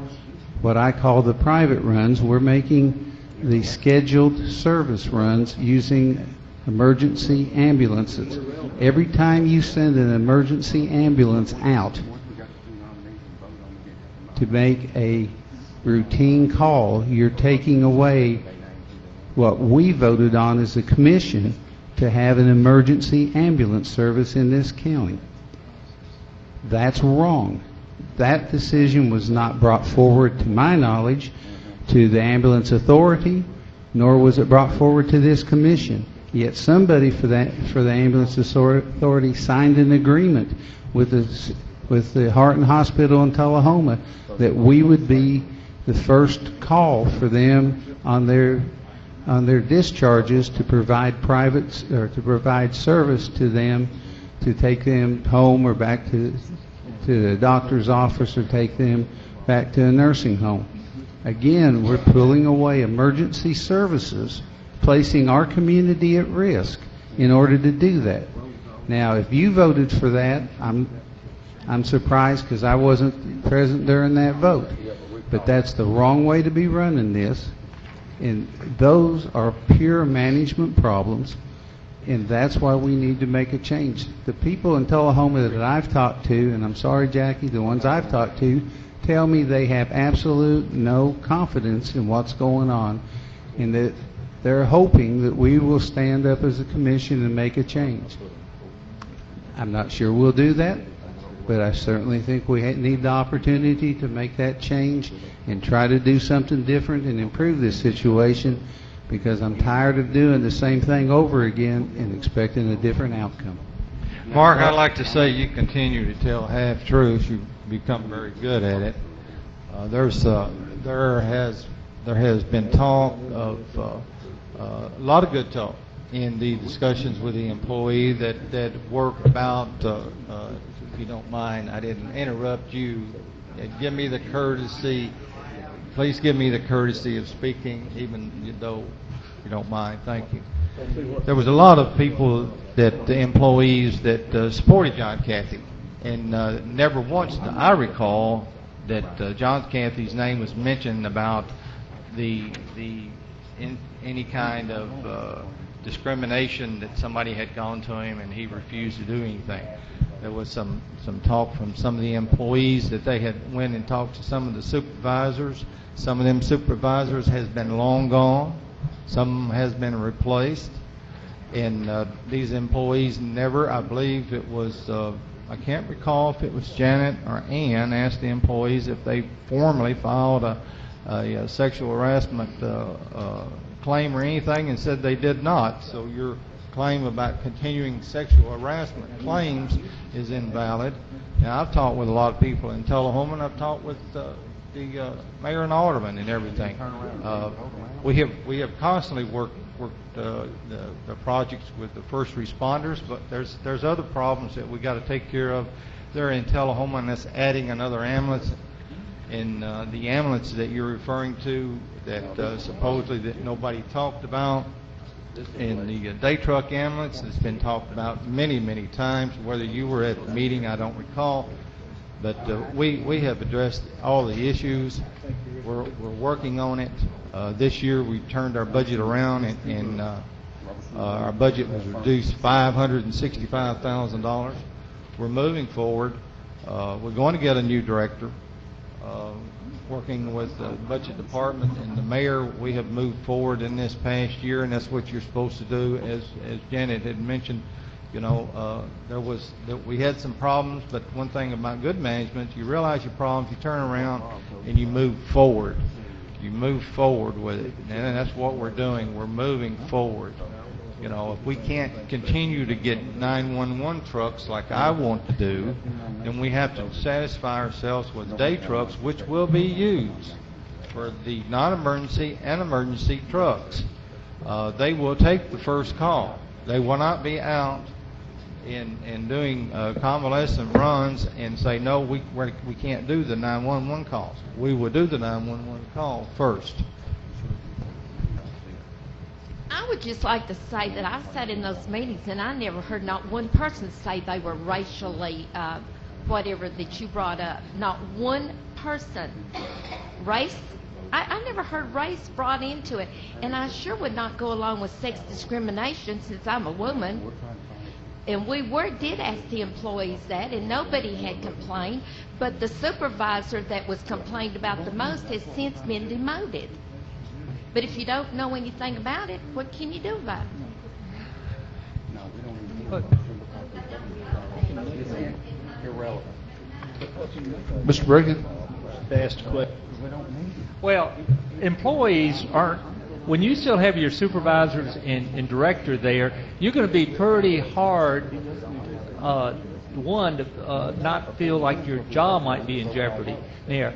what I call the private runs. We're making the scheduled service runs using emergency ambulances. Every time you send an emergency ambulance out to make a routine call, you're taking away what we voted on as a commission to have an emergency ambulance service in this county. That's wrong. That decision was not brought forward, to my knowledge, to the ambulance authority, nor was it brought forward to this commission. Yet somebody for the ambulance authority signed an agreement with the Heart and Hospital in Tullahoma that we would be the first call for them on their discharges to provide provide service to them, to take them home or back to the doctor's office, or take them back to a nursing home. Again, we're pulling away emergency services, placing our community at risk in order to do that. Now, if you voted for that, I'm surprised because I wasn't present during that vote. But that's the wrong way to be running this. And those are pure management problems, and that's why we need to make a change. The people in Tullahoma that I've talked to, and I'm sorry, Jackie, the ones I've talked to, tell me they have absolute no confidence in what's going on, and that they're hoping that we will stand up as a commission and make a change. I'm not sure we'll do that, but I certainly think we need the opportunity to make that change and try to do something different and improve this situation, because I'm tired of doing the same thing over again and expecting a different outcome. Mark, I'd like to say you continue to tell half-truths. You've become very good at it. There has been talk of a lot of good talk in the discussions with the employee that work about, if you don't mind, I didn't interrupt you. Give me the courtesy, please give me the courtesy of speaking, even though you don't mind. Thank you. There was a lot of people that, the employees that supported John Cathy, and never once do I recall that John Cathy's name was mentioned about any kind of discrimination that somebody had gone to him and he refused to do anything. There was some talk from some of the employees that they had went and talked to some of the supervisors. Some of them supervisors has been long gone. Some has been replaced. And these employees never, I believe it was, I can't recall if it was Janet or Ann, asked the employees if they formally filed a sexual harassment claim or anything, and said they did not. So your claim about continuing sexual harassment claims is invalid. Now, I've talked with a lot of people in Tullahoma, and I've talked with the mayor and alderman and everything. We have constantly worked the projects with the first responders, but there's other problems that we got to take care of there in Tullahoma, and that's adding another ambulance. And the ambulance that you're referring to that supposedly that nobody talked about, and the day truck ambulance has been talked about many, many times. Whether you were at the meeting, I don't recall. But we have addressed all the issues. We're working on it. This year we turned our budget around, and our budget was reduced $565,000. We're moving forward. We're going to get a new director. Working with the budget department and the mayor, we have moved forward in this past year, and that's what you're supposed to do. As Janet had mentioned, you know, we had some problems, but one thing about good management, you realize your problems, you turn around and you move forward. You move forward with it, and that's what we're doing. We're moving forward. You know, if we can't continue to get 911 trucks like I want to do, then we have to satisfy ourselves with day trucks, which will be used for the non-emergency and emergency trucks. They will take the first call. They will not be out in doing convalescent runs and say, no, we can't do the 911 calls. We will do the 911 call first. I would just like to say that I sat in those meetings and I never heard not one person say they were racially, whatever that you brought up. Not one person. Race, I never heard race brought into it. And I sure would not go along with sex discrimination since I'm a woman. And we did ask the employees that, and nobody had complained. But the supervisor that was complained about the most has since been demoted. But if you don't know anything about it, what can you do about it? Irrelevant. Mr. Brigham? Well, employees aren't, when you still have your supervisors and director there, you're going to be pretty hard, one, to not feel like your job might be in jeopardy there.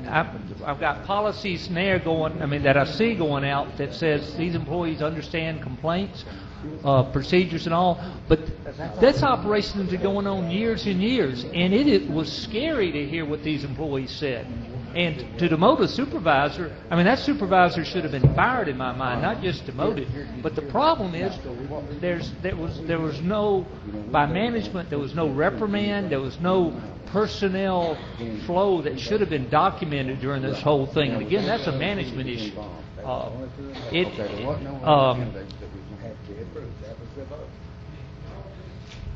I've got policies there that I see going out that says these employees understand complaints, procedures and all, but this operation has been going on years and years, and it was scary to hear what these employees said. And to demote a supervisor, that supervisor should have been fired in my mind, not just demoted. But the problem is, there was no, by management, there was no reprimand, there was no personnel flow that should have been documented during this whole thing. And again, that's a management issue.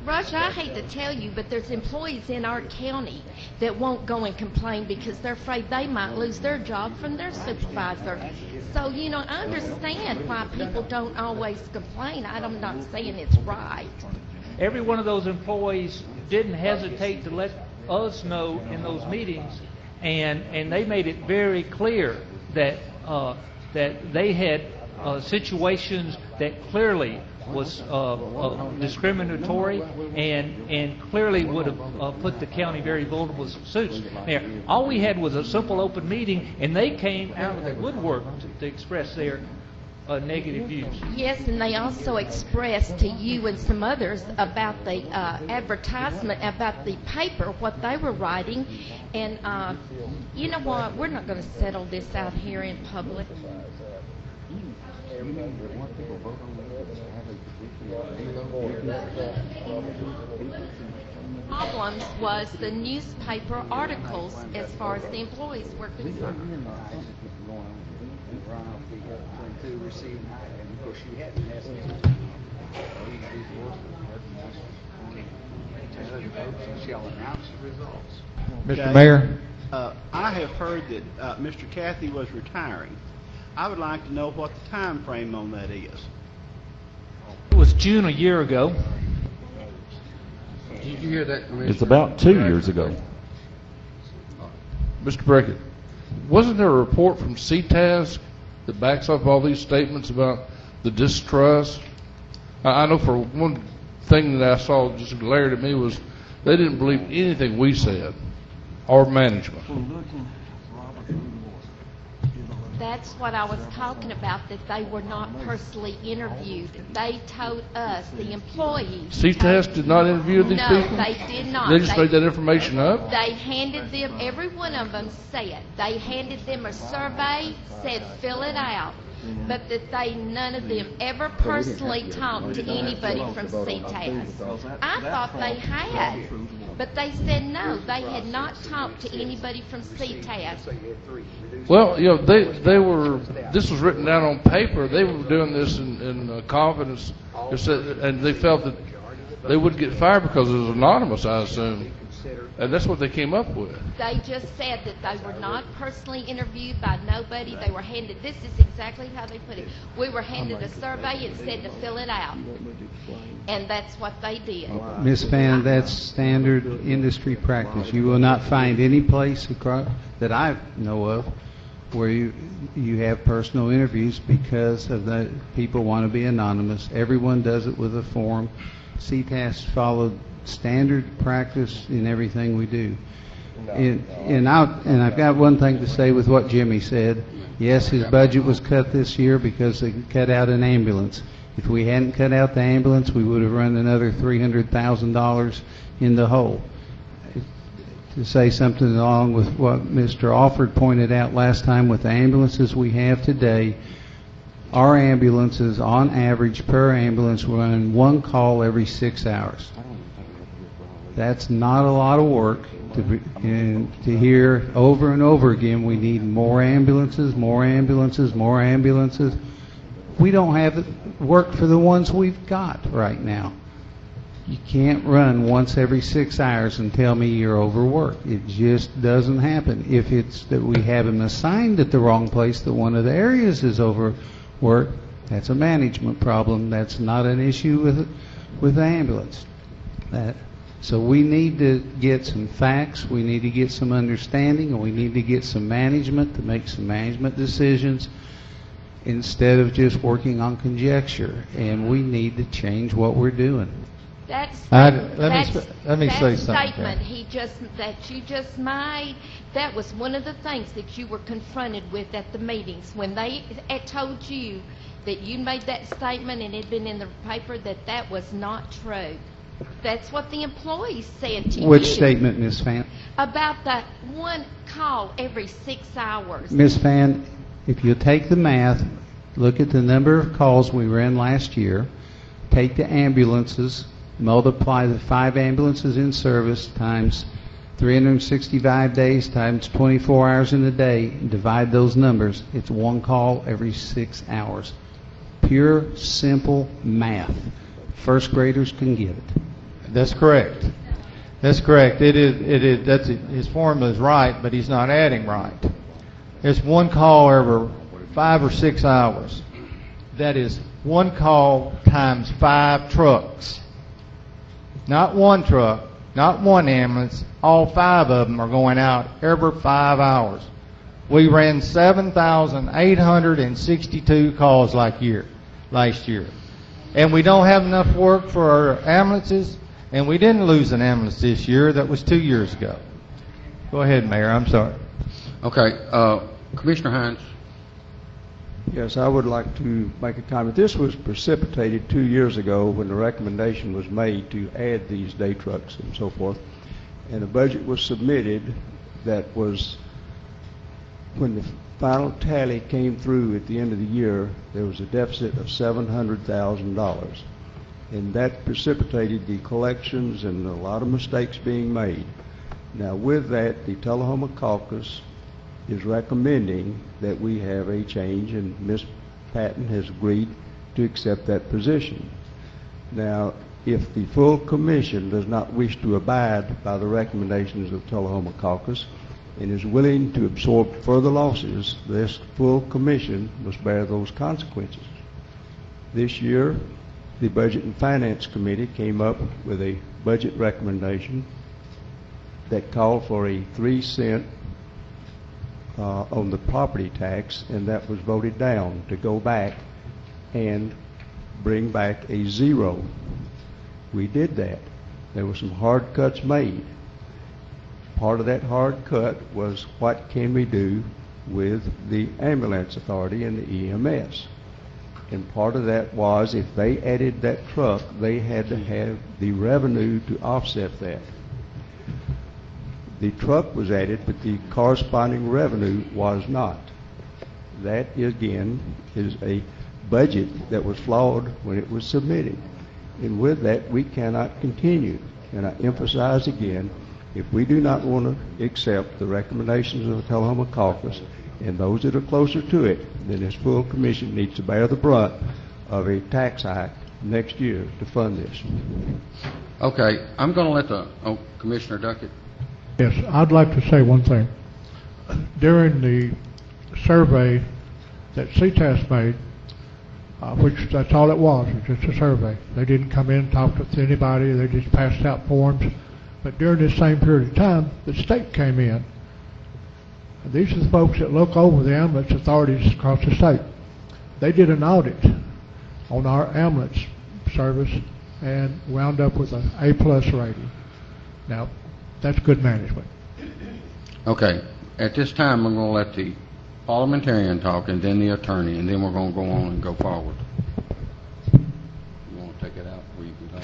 Roger, I hate to tell you, but there's employees in our county that won't go and complain because they're afraid they might lose their job from their supervisor. So, I understand why people don't always complain. I'm not saying it's right. Every one of those employees didn't hesitate to let us know in those meetings, and they made it very clear that they had situations that clearly was discriminatory and clearly would have put the county very vulnerable suits. Now, all we had was a simple open meeting, and they came out of the woodwork to express their negative views. Yes, and they also expressed to you and some others about the advertisement, about the paper, what they were writing. And you know what? We're not going to settle this out here in public. Problems was the newspaper articles as far as the employees were concerned. To receiving high, and of course she hadn't necessarily. Shall announce the results. Mr. Mayor? I have heard that Mr. Cathy was retiring. I would like to know what the time frame on that is. It was June a year ago. Did you hear that, Commissioner? It's about 2 years ago. Mr. Brickett, wasn't there a report from CTAS that backs up all these statements about the distrust? I know for one thing that I saw just glared at me was they didn't believe anything we said, or management. That's what I was talking about, that they were not personally interviewed. They told us, the employees. CTAS did not interview these people? No, they did not. They just made that information up? They handed them, every one of them said, they handed them a survey, said fill it out, but that none of them ever personally talked to anybody from CTAS. I thought they had, but they said no, they had not talked to anybody from CTAS. Well, they were, this was written down on paper. They were doing this in confidence, and they felt that they wouldn't get fired because it was anonymous, I assume. And that's what they came up with. They just said that they were not personally interviewed by nobody. They were handed, this is exactly how they put it. We were handed a survey and said to fill it out. And that's what they did. Ms. Fan, that's standard industry practice. You will not find any place across, that I know of where you have personal interviews because of the people want to be anonymous. Everyone does it with a form. CTAS followed standard practice in everything we do. And I've got one thing to say with what Jimmy said. Yes, his budget was cut this year because they cut out an ambulance. If we hadn't cut out the ambulance, we would have run another $300,000 in the hole. To say something along with what Mr. Alford pointed out last time with the ambulances we have today, our ambulances, on average, per ambulance, run one call every 6 hours. That's not a lot of work to hear over and over again, we need more ambulances, more ambulances, more ambulances. We don't have work for the ones we've got right now. You can't run once every 6 hours and tell me you're overworked. It just doesn't happen. If it's that we have them assigned at the wrong place, that one of the areas is overworked, that's a management problem. That's not an issue with the ambulance. So we need to get some facts, we need to get some understanding, and we need to get some management to make some management decisions instead of just working on conjecture. And we need to change what we're doing. Let me say something. Statement that you just made, that was one of the things that you were confronted with at the meetings when they had told you that you made that statement and it had been in the paper that was not true. That's what the employees said to you. Which statement, Ms. Fan? About that one call every 6 hours. Ms. Fan, if you take the math, look at the number of calls we ran last year, take the ambulances, multiply the 5 ambulances in service times 365 days times 24 hours in a day, and divide those numbers. It's one call every 6 hours. Pure, simple math. First graders can get it. That's correct. That's correct. It is. That's his formula is right, but he's not adding right. It's one call every 5 or 6 hours. That is one call times 5 trucks. Not one truck, not one ambulance. All 5 of them are going out every 5 hours. We ran 7,862 calls last year. And we don't have enough work for our ambulances, and we didn't lose an ambulance this year. That was 2 years ago. Go ahead, Mayor. I'm sorry. Okay. Commissioner Hines. Yes, I would like to make a comment. This was precipitated 2 years ago when the recommendation was made to add these day trucks and so forth. And a budget was submitted that was, when the final tally came through at the end of the year, there was a deficit of $700,000. And that precipitated the collections and a lot of mistakes being made. Now, with that, the Tullahoma Caucus is recommending that we have a change, and Ms. Patton has agreed to accept that position. Now, if the full commission does not wish to abide by the recommendations of the Tullahoma Caucus and is willing to absorb further losses, this full commission must bear those consequences. This year, the Budget and Finance Committee came up with a budget recommendation that called for a 3 cent on the property tax, and that was voted down to go back and bring back a 0. We did that. There were some hard cuts made. Part of that hard cut was what can we do with the ambulance authority and the EMS. And part of that was if they added that truck, they had to have the revenue to offset that. The truck was added, but the corresponding revenue was not. That, again, is a budget that was flawed when it was submitted. And with that, we cannot continue. And I emphasize again, if we do not want to accept the recommendations of the Tullahoma Caucus and those that are closer to it, then this full commission needs to bear the brunt of a tax hike next year to fund this. Okay, I'm going to let the Commissioner Duckett. Yes, I'd like to say one thing. During the survey that CTAS made, which that's all it was just a survey. They didn't come in and talk to anybody. They just passed out forms. But during this same period of time, the state came in. These are the folks that look over the ambulance authorities across the state. They did an audit on our ambulance service and wound up with an A+ rating. Now, that's good management. Okay, at this time, I'm going to let the parliamentarian talk and then the attorney, and then we're going to go on and go forward. You want to take it out? Or you can go.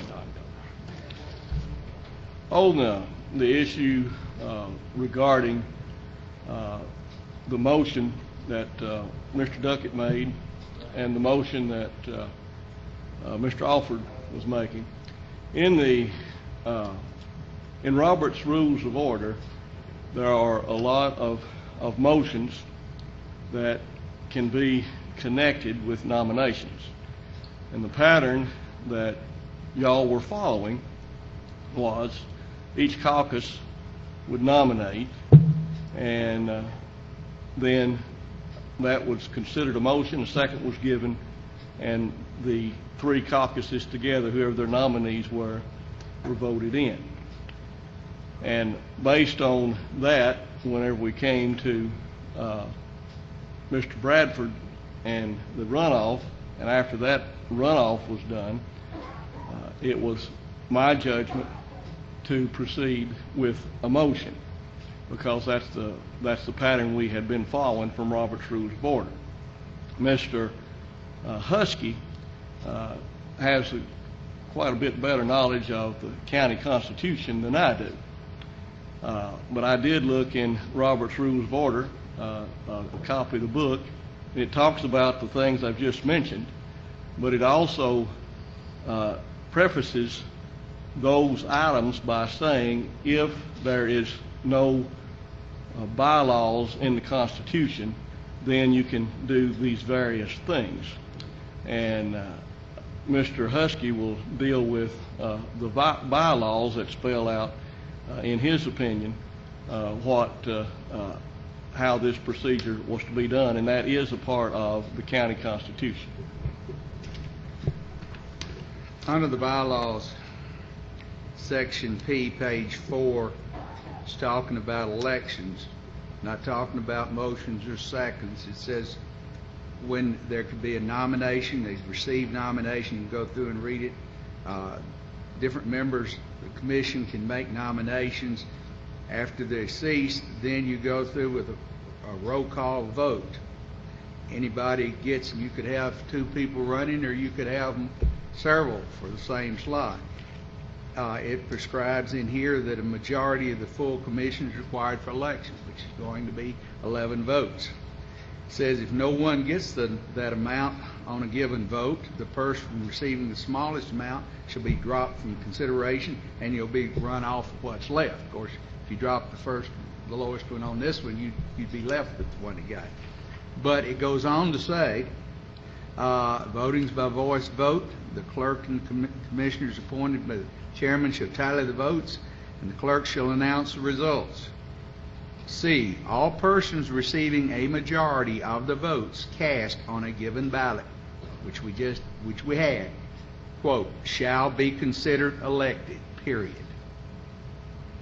On the issue regarding the motion that Mr. Duckett made and the motion that Mr. Alford was making, in Robert's Rules of Order, there are a lot of motions that can be connected with nominations. And the pattern that y'all were following was each caucus would nominate, and then that was considered a motion, a second was given, and the 3 caucuses together, whoever their nominees were voted in. And based on that, whenever we came to Mr. Bradford and the runoff, and after that runoff was done, it was my judgment to proceed with a motion, because that's the pattern we had been following from Robert's Rules of Order. Mr. Husky has quite a bit better knowledge of the county constitution than I do. But I did look in Robert's Rules of Order, a copy of the book, and it talks about the things I've just mentioned, but it also prefaces those items by saying if there is no bylaws in the Constitution, then you can do these various things. And Mr. Husky will deal with the bylaws that spell out, in his opinion, how this procedure was to be done, and that is a part of the county constitution. Under the bylaws, Section P, page 4, is talking about elections, not talking about motions or seconds. It says when there could be a nomination, they receive nomination, you go through and read it. Different members of the commission can make nominations. After they cease, then you go through with a roll call vote. Anybody gets, you could have 2 people running, or you could have several for the same slot. It prescribes in here that a majority of the full commission is required for elections, which is going to be 11 votes. says if no one gets that amount on a given vote, the person receiving the smallest amount shall be dropped from consideration, and you'll be run off of what's left. Of course, if you drop the lowest one on this one, you'd be left with the one that got it. But it goes on to say, voting's by voice vote. The clerk and commissioners appointed by the chairman shall tally the votes, and the clerk shall announce the results. C, all persons receiving a majority of the votes cast on a given ballot, which we had, quote, shall be considered elected, period.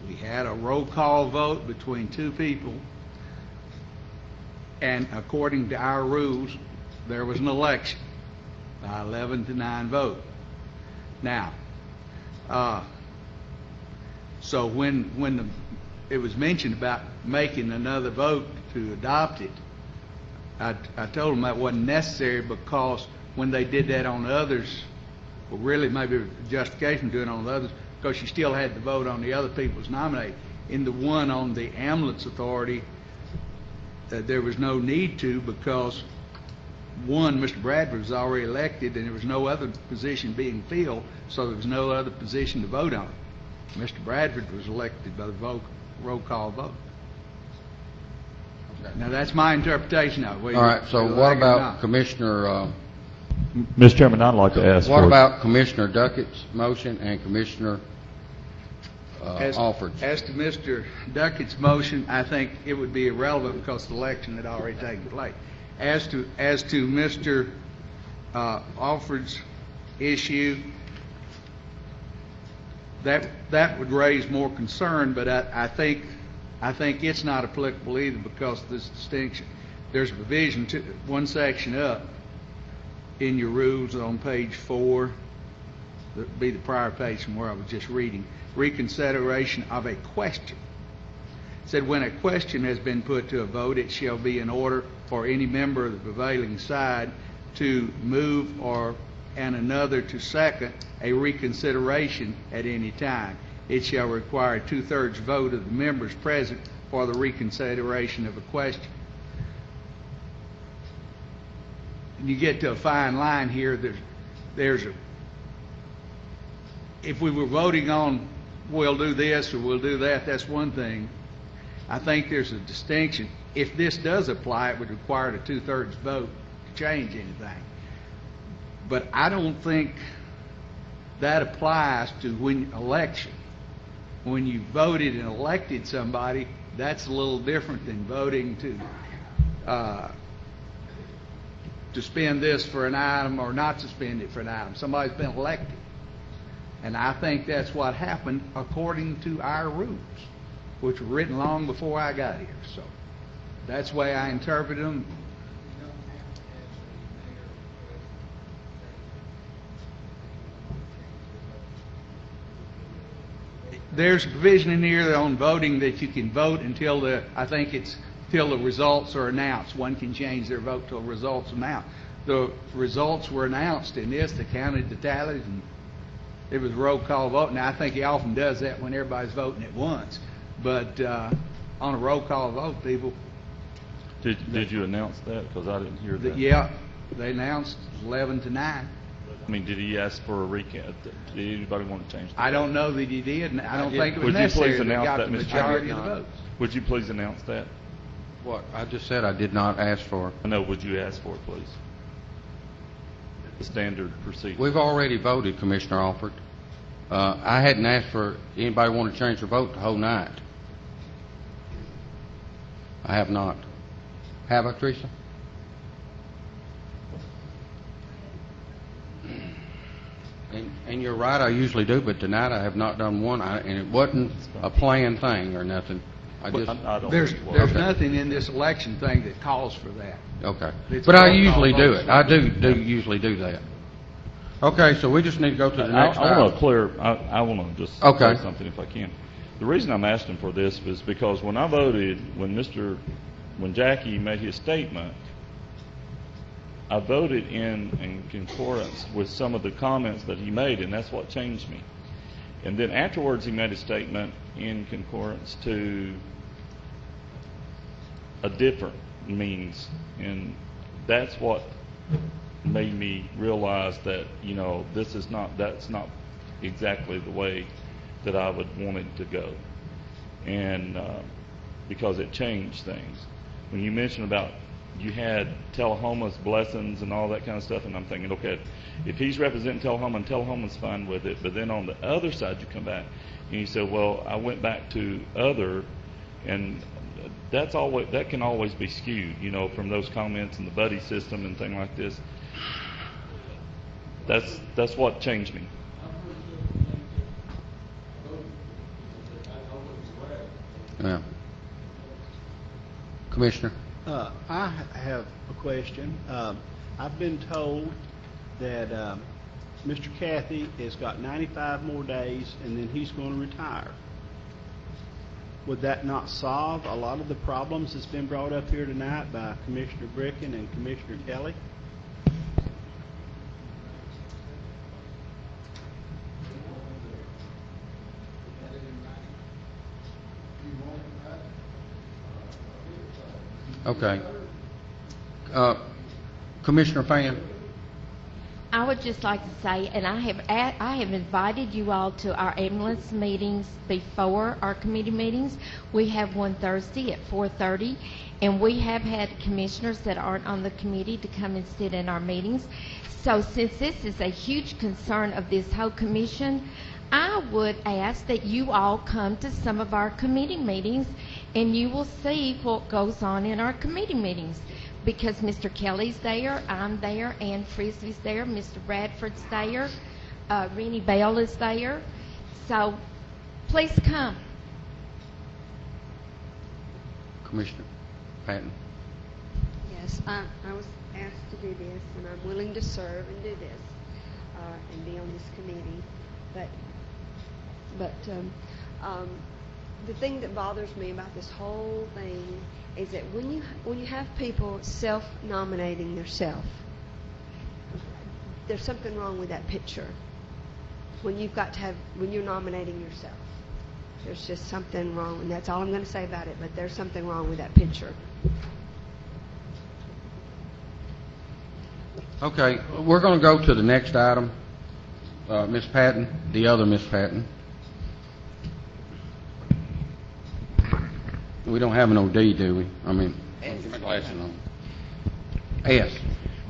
We had a roll call vote between two people, and according to our rules, there was an election by 11-9 vote. Now, so when it was mentioned about making another vote to adopt it, I told them that wasn't necessary, because when they did that on the others, well, really maybe a justification doing it on the others, because you still had to vote on the other people's nominated. In the one on the ambulance authority, there was no need to, because one, Mr. Bradford was already elected, and there was no other position being filled, so there was no other position to vote on. Mr. Bradford was elected by the roll call vote. Now, that's my interpretation of it. All right, so what about Commissioner... Mr. Chairman, I'd like to ask... What about Commissioner Duckett's motion and Commissioner Alford's? As to Mr. Duckett's motion, I think it would be irrelevant because the election had already taken place. As to Mr. Alford's issue, that would raise more concern, but I think it's not applicable either, because of this distinction. There's a provision, one section up in your rules on page 4, that would be the prior page from where I was just reading, reconsideration of a question. It said, when a question has been put to a vote, it shall be in order for any member of the prevailing side to move and another to second a reconsideration at any time. It shall require a 2/3 vote of the members present for the reconsideration of a question. And you get to a fine line here. If we were voting on we'll do this or we'll do that, that's one thing. I think there's a distinction. If this does apply, it would require a 2/3 vote to change anything. But I don't think that applies to election. When you voted and elected somebody, that's a little different than voting to spend this for an item or not to spend it for an item. Somebody's been elected. And I think that's what happened according to our rules, which were written long before I got here. So that's the way I interpret them. There's a provision in here on voting that you can vote until the results are announced. One can change their vote till results are announced. The results were announced in this. They counted the tallies, and it was a roll call vote. Now, I think he often does that when everybody's voting at once. But on a roll call vote, people... Did you announce that? Because I didn't hear that. Yeah, they announced 11-9. I mean, did he ask for a recount? Did anybody want to change that? I don't know that he did, and I don't think it was necessary that he got the majority of the votes. Would you please announce that? What? I just said I did not ask for it. No, would you ask for it, please? The standard procedure. We've already voted, Commissioner Alford. I hadn't asked for anybody want to change their vote the whole night. I have not. Have I, Teresa? And you're right, I usually do, but tonight I have not done one, and it wasn't a planned thing or nothing. There's nothing in this election thing that calls for that. Okay. But I usually do it. I do usually do that. Okay, so we just need to go to the next I want to just say something if I can. The reason I'm asking for this is because when I voted, when Jackie made his statement, I voted in concurrence with some of the comments that he made, and that's what changed me. And then afterwards, he made a statement in concurrence to a different means, and that's what made me realize that, you know, that's not exactly the way that I would want it to go, and because it changed things. When you mentioned about you had Tullahoma's blessings and all that kind of stuff, and I'm thinking, okay, if he's representing Tullahoma and Tullahoma's fine with it, but then on the other side you come back and you say, well, I went back to other, and that can always be skewed, you know, from those comments and the buddy system and thing like this. That's what changed me. Yeah. Commissioner? I have a question. I've been told that Mr. Cathy has got 95 more days and then he's going to retire. Would that not solve a lot of the problems that's been brought up here tonight by Commissioner Bricken and Commissioner Kelly? Okay. Commissioner Fan? I would just like to say, and I have invited you all to our ambulance meetings before our committee meetings. We have one Thursday at 4:30, and we have had commissioners that aren't on the committee to come and sit in our meetings. So since this is a huge concern of this whole commission, I would ask that you all come to some of our committee meetings, and you will see what goes on in our committee meetings. Because Mr. Kelly's there, I'm there, Ann Frisbee's there, Mr. Bradford's there, Rennie Bell is there. So please come. Commissioner Patton? Yes, I was asked to do this, and I'm willing to serve and do this, and be on this committee. But the thing that bothers me about this whole thing is that when you have people self-nominating themselves, there's something wrong with that picture. When you're nominating yourself, there's just something wrong, and that's all I'm going to say about it. But there's something wrong with that picture. Okay, we're going to go to the next item. Ms. Patton, the other Ms. Patton. We don't have an OD, do we? I mean, get my glasses on. S.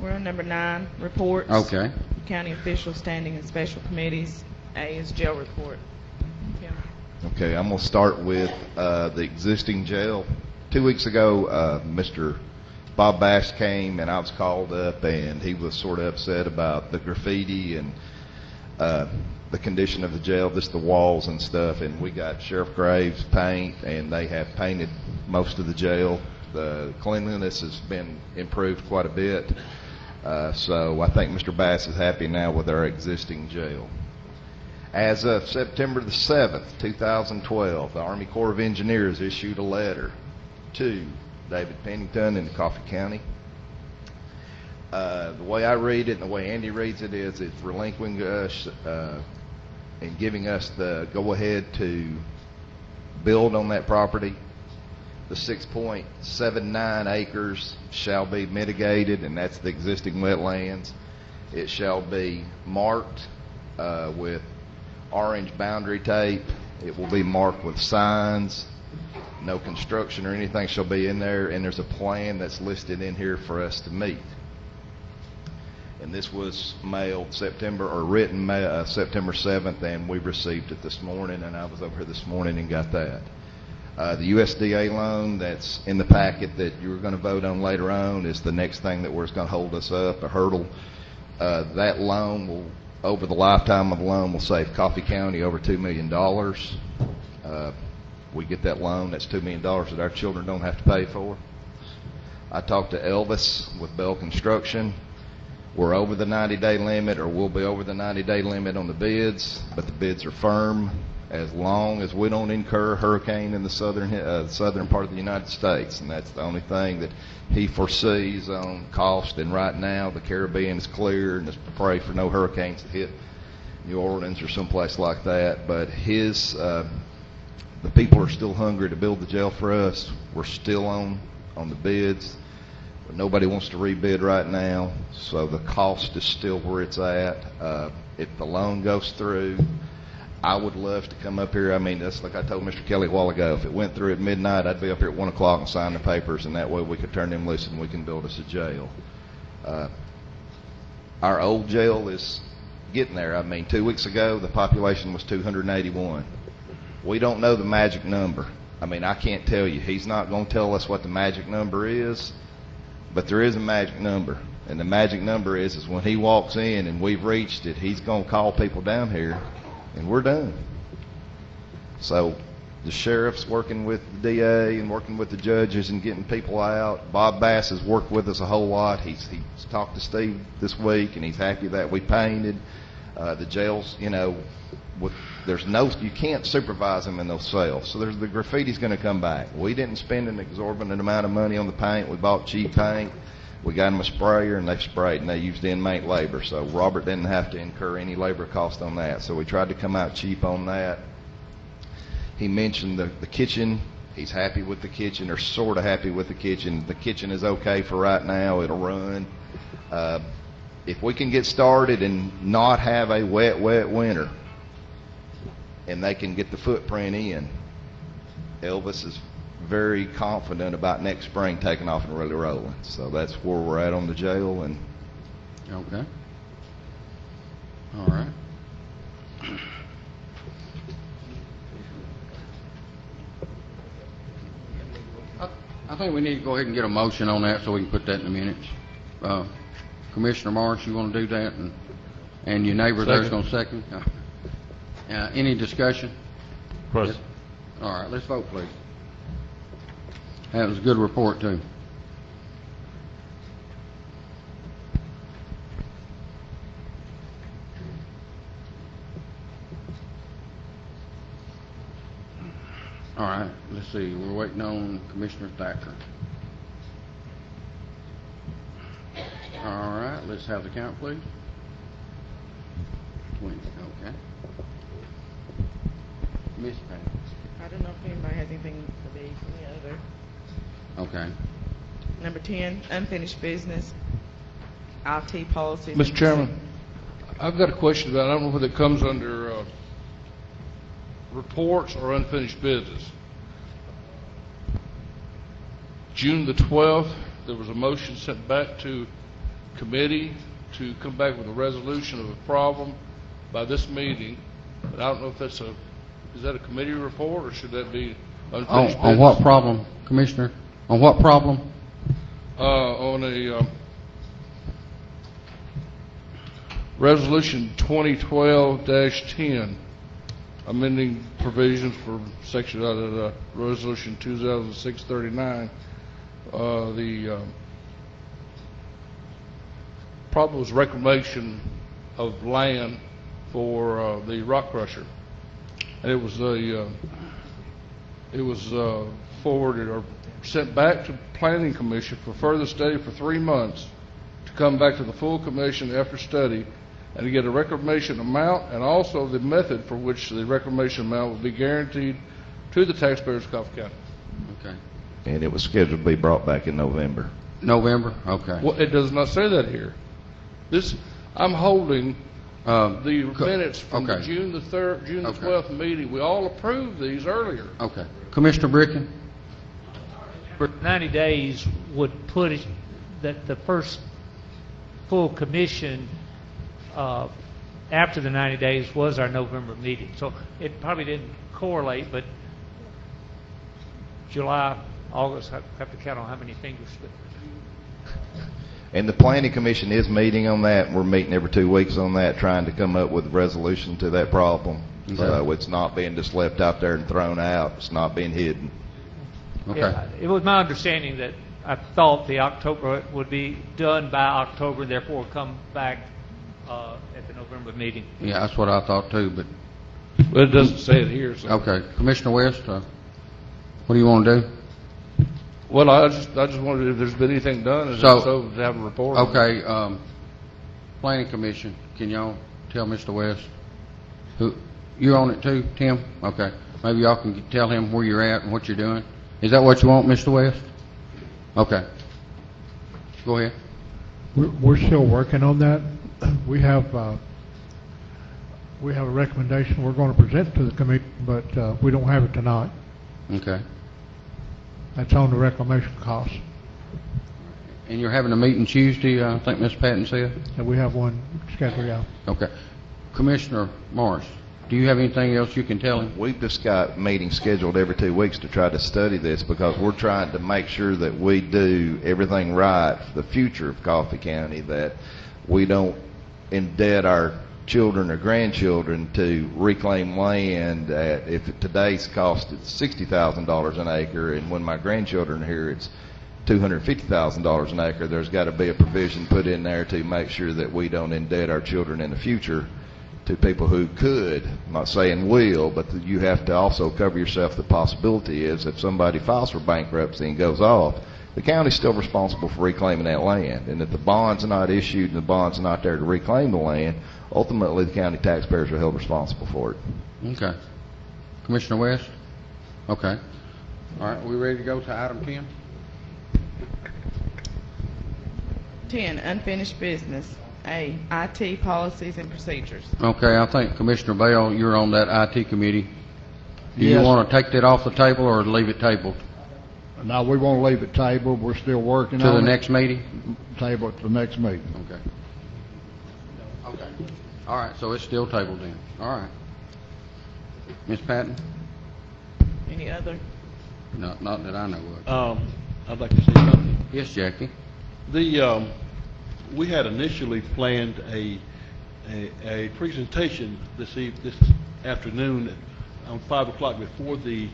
We're on number 9, reports. Okay. County officials standing in special committees. A is jail report. Kim. Okay, I'm going to start with the existing jail. 2 weeks ago, Mr. Bob Bass came, and I was called up, and he was sort of upset about the graffiti and the condition of the jail, just the walls and stuff. And we got Sheriff Graves paint, and they have painted most of the jail. The cleanliness has been improved quite a bit. So I think Mr. Bass is happy now with our existing jail. As of September the 7th, 2012, the Army Corps of Engineers issued a letter to David Pennington in Coffee County. The way I read it and the way Andy reads it is it's relinquishing us and giving us the go-ahead to build on that property. The 6.79 acres shall be mitigated, and that's the existing wetlands. It shall be marked with orange boundary tape. It will be marked with signs. No construction or anything shall be in there, and there's a plan that's listed in here for us to meet. And this was mailed September 7th, and we received it this morning, and I was over here this morning and got that. The USDA loan that's in the packet that you're going to vote on later on is the next thing that was going to hold us up, a hurdle. That loan will, over the lifetime of the loan, will save Coffee County over $2 million. We get that loan, that's $2 million that our children don't have to pay for. I talked to Elvis with Bell Construction. We're over the 90-day limit, or we'll be over the 90-day limit on the bids, but the bids are firm as long as we don't incur a hurricane in the southern part of the United States, and that's the only thing that he foresees on cost. And right now, the Caribbean is clear, and just pray for no hurricanes to hit New Orleans or someplace like that. But the people are still hungry to build the jail for us. We're still on the bids. but nobody wants to rebid right now, so the cost is still where it's at. If the loan goes through, I would love to come up here. I mean, that's like I told Mr. Kelly a while ago. If it went through at midnight, I'd be up here at 1 o'clock and sign the papers, and that way we could turn them loose and we can build us a jail. Our old jail is getting there. I mean, 2 weeks ago, the population was 281. We don't know the magic number. I mean, I can't tell you. He's not going to tell us what the magic number is, but there is a magic number. And the magic number is when he walks in and we've reached it, he's going to call people down here, and we're done. So the sheriff's working with the DA and working with the judges and getting people out. Bob Bass has worked with us a whole lot. He's talked to Steve this week, and he's happy that we painted. The jails, you know, you can't supervise them in those cells. So the graffiti's going to come back. We didn't spend an exorbitant amount of money on the paint. We bought cheap paint. We got them a sprayer, and they sprayed, and they used inmate labor. So Robert didn't have to incur any labor cost on that. So we tried to come out cheap on that. He mentioned the kitchen. He's happy with the kitchen, or sort of happy with the kitchen. The kitchen is okay for right now. It'll run. If we can get started and not have a wet winter, and they can get the footprint in, Elvis is very confident about next spring taking off and really rolling. So that's where we're at on the jail. And Okay. All right. I think we need to go ahead and get a motion on that so we can put that in the minutes. Commissioner Morris, you want to do that? And your neighbor there's going to second? Any discussion? Present. All right, let's vote, please. That was a good report, too. All right, let's see. We're waiting on Commissioner Thacker. All right, let's have the count, please. 20, okay. Miss Pat. I don't know if anybody has anything for these, any other. Okay. Number 10, unfinished business, IT policies. Mr. Chairman, I've got a question about, I don't know whether it comes under reports or unfinished business. June the 12th, there was a motion sent back to committee to come back with a resolution of a problem by this meeting. But I don't know if that's is that a committee report or should that be unfinished business? On what problem, Commissioner? On what problem? On a resolution 2012-10, amending provisions for section resolution 2006-39. The problem was reclamation of land for the rock crusher, and it was forwarded or sent back to Planning Commission for further study for 3 months to come back to the full commission after study and to get a reclamation amount and also the method for which the reclamation amount will be guaranteed to the taxpayers of Coffee County. Okay. And it was scheduled to be brought back in November. November? Okay. Well, it does not say that here. I'm holding the minutes from the June the 12th meeting. We all approved these earlier. Okay. Commissioner Bricken? For 90 days would put it that the first full commission after the 90 days was our November meeting. So it probably didn't correlate, but July, August, I have to count on how many fingers. And the Planning Commission is meeting on that. We're meeting every 2 weeks on that, trying to come up with a resolution to that problem. Okay. So it's not being just left out there and thrown out. It's not being hidden. Okay. Yeah, it was my understanding that I thought the October would be done by October, therefore come back at the November meeting. Yeah, that's what I thought too, but it doesn't say it here. So. Okay. Commissioner West, what do you want to do? Well, I just wondered if there's been anything done, and so to have a report. Okay. Planning Commission, can y'all tell Mr. West? You're on it too, Tim? Okay. Maybe y'all can tell him where you're at and what you're doing. Is that what you want, Mr. West? Okay. Go ahead. We're still working on that. We have a recommendation we're going to present to the committee, but we don't have it tonight. Okay. That's on the reclamation costs. And you're having a meeting Tuesday, I think Ms. Patton said? And we have one scheduled out. Okay. Commissioner Morris, do you have anything else you can tell him? We've just got meetings scheduled every 2 weeks to try to study this because we're trying to make sure that we do everything right for the future of Coffee County, that we don't indebt our children or grandchildren to reclaim land at, if today's cost is $60,000 an acre, and when my grandchildren are here it's $250,000 an acre, there's got to be a provision put in there to make sure that we don't indebt our children in the future to people who could, I'm not saying will, but you have to also cover yourself. The possibility is if somebody files for bankruptcy and goes off, the county's still responsible for reclaiming that land. And if the bonds are not issued and the bonds are not there to reclaim the land, ultimately the county taxpayers are held responsible for it. Okay. Commissioner West? Okay. All right, we ready to go to item 10? 10, unfinished business. A, IT policies and procedures. Okay, I think Commissioner Bell, you're on that IT committee. Do you Yes. want to take that off the table or leave it tabled? No, we won't leave it tabled. We're still working To on the it. next meeting? Table it to the next meeting. Okay. Okay. All right, so it's still tabled then. All right. Ms. Patton? Any other? No, not that I know of. I'd like to say something. Yes, Jackie? We had initially planned a presentation this afternoon on 5 o'clock before the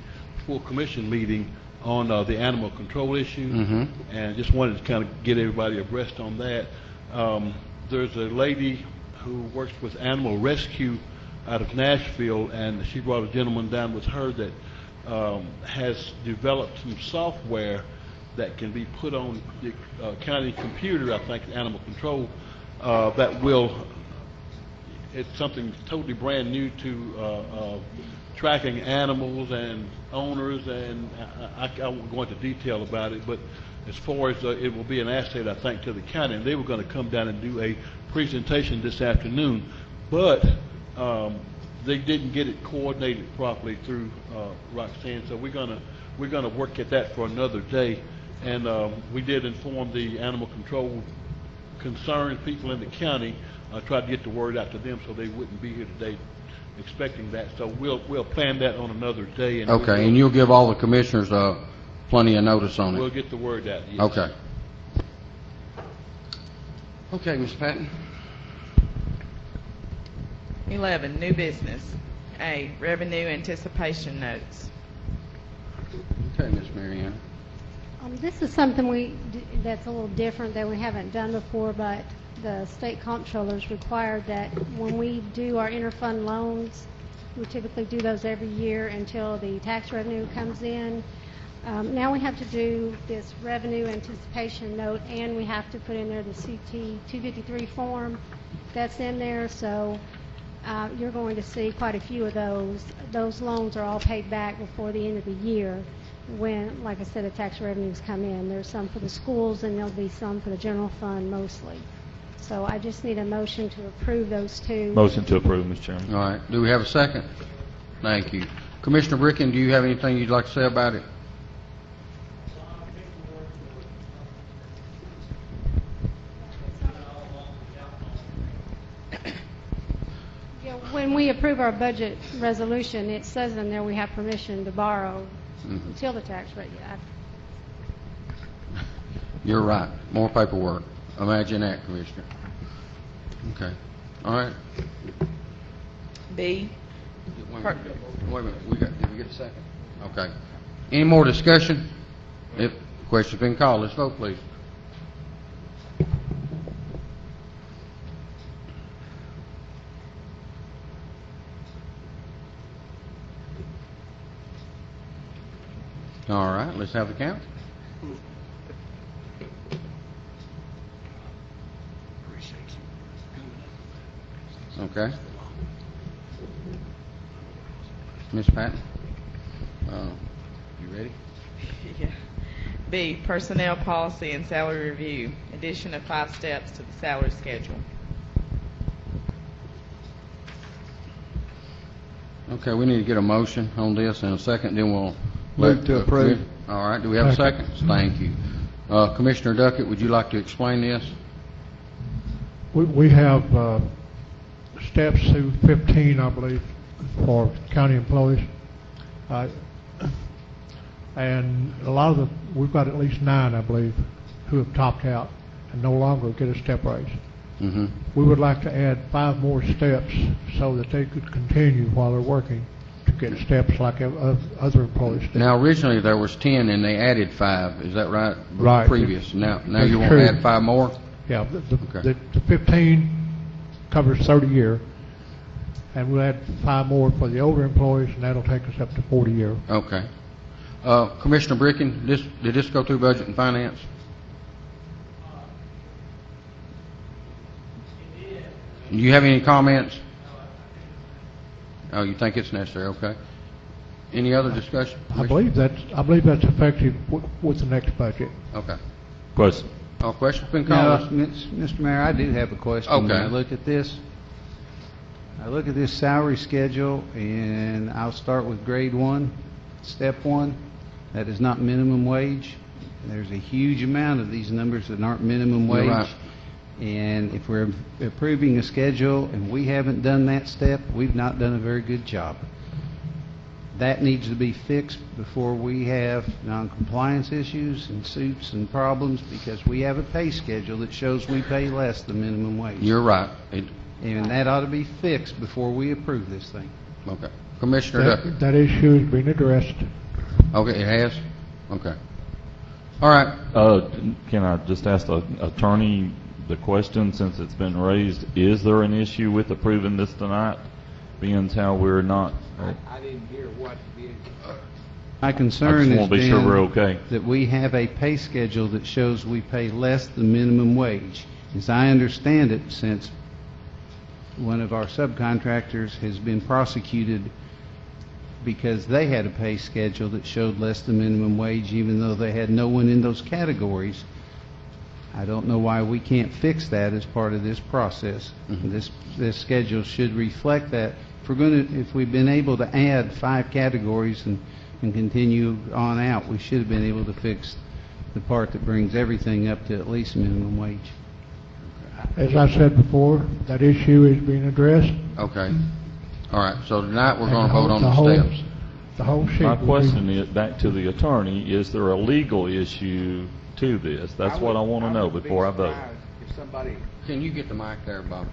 full commission meeting on the animal control issue, and just wanted to kind of get everybody abreast on that. There's a lady who works with Animal Rescue out of Nashville, and she brought a gentleman down with her that has developed some software that can be put on the county computer, I think, animal control, that will, it's something totally brand new to tracking animals and owners, and I won't go into detail about it, but as far as it will be an asset, I think, to the county, and they were going to come down and do a presentation this afternoon, but they didn't get it coordinated properly through Roxanne, so we're going to work at that for another day. And we did inform the animal control concerned people in the county, tried to get the word out to them so they wouldn't be here today expecting that. So we'll plan that on another day. And Okay, and you'll give all the commissioners plenty of notice on it? We'll get the word out, yes. Okay. Okay, Ms. Patton. 11, new business. A, revenue anticipation notes. Okay, Ms. Marianne. This is something that's a little different that we haven't done before, but the state comptrollers required that when we do our interfund loans, we typically do those every year until the tax revenue comes in. Now we have to do this revenue anticipation note, and we have to put in there the CT 253 form that's in there, so you're going to see quite a few of those. Those loans are all paid back before the end of the year when, like I said, the tax revenues come in. There's some for the schools, and there'll be some for the general fund mostly. So I just need a motion to approve those two. Motion to approve, Mr. Chairman. All right. Do we have a second? Thank you. Commissioner Bricken, do you have anything you'd like to say about it? When we approve our budget resolution, it says in there we have permission to borrow until the tax rate. You're right. More paperwork. Imagine that, Commissioner. Okay. All right. B. Wait a minute. Did we get a second? Okay. Any more discussion? If question's been called, let's vote, please. All right, let's have the count. Okay. Ms. Patton, you ready? Yeah. B, personnel policy and salary review. addition of 5 steps to the salary schedule. Okay, we need to get a motion on this in a second, then we'll... Move to approve. All right, do we have a second? Thank you. Commissioner Duckett, would you like to explain this? We have steps through 15, I believe, for county employees. And a lot of we've got at least 9, I believe, who have topped out and no longer get a step raise. Mm-hmm. We would like to add 5 more steps so that they could continue while they're working to get steps like other employees do. Now, originally there was 10 and they added 5, is that right? Right. Previous. Now That's you want true. to add 5 more? Yeah, the 15 covers 30 year, and we'll add 5 more for the older employees, and that'll take us up to 40 year. Okay. Commissioner Bricken, did this go through Budget and Finance? Do you have any comments? Oh, you think it's necessary? Okay. Any other discussion? I believe that's effective with the next budget. Okay. Question. Oh, question's been Now, called. Mr. Mayor, I do have a question. Okay. When I look at this, salary schedule, and I'll start with grade 1, step 1. That is not minimum wage. There's a huge amount of these numbers that aren't minimum You're wage. right. And if we're approving a schedule and we haven't done that step, we've not done a very good job. That needs to be fixed before we have non-compliance issues and suits and problems, because we have a pay schedule that shows we pay less than minimum wage. You're right. And that ought to be fixed before we approve this thing. Okay. Commissioner Duckett. That issue is being addressed. Okay, it has? Okay. All right. Can I just ask the attorney the question, since it's been raised? Is there an issue with approving this tonight, being how we're not? I didn't hear what the My concern I just is want to be sure we're okay. that we have a pay schedule that shows we pay less than minimum wage. As I understand it, since one of our subcontractors has been prosecuted because they had a pay schedule that showed less than minimum wage, even though they had no one in those categories. I don't know why we can't fix that as part of this process. Mm-hmm. This schedule should reflect that. If we've been able to add 5 categories and continue on out, we should have been able to fix the part that brings everything up to at least minimum wage. As I said before, that issue is being addressed. Okay. All right, so tonight we're And going to vote on the the whole- steps. The whole sheet. My will be- question is, back to the attorney, is there a legal issue to this? That's what I want to know before I vote. If somebody, Can you get the mic there, Bob?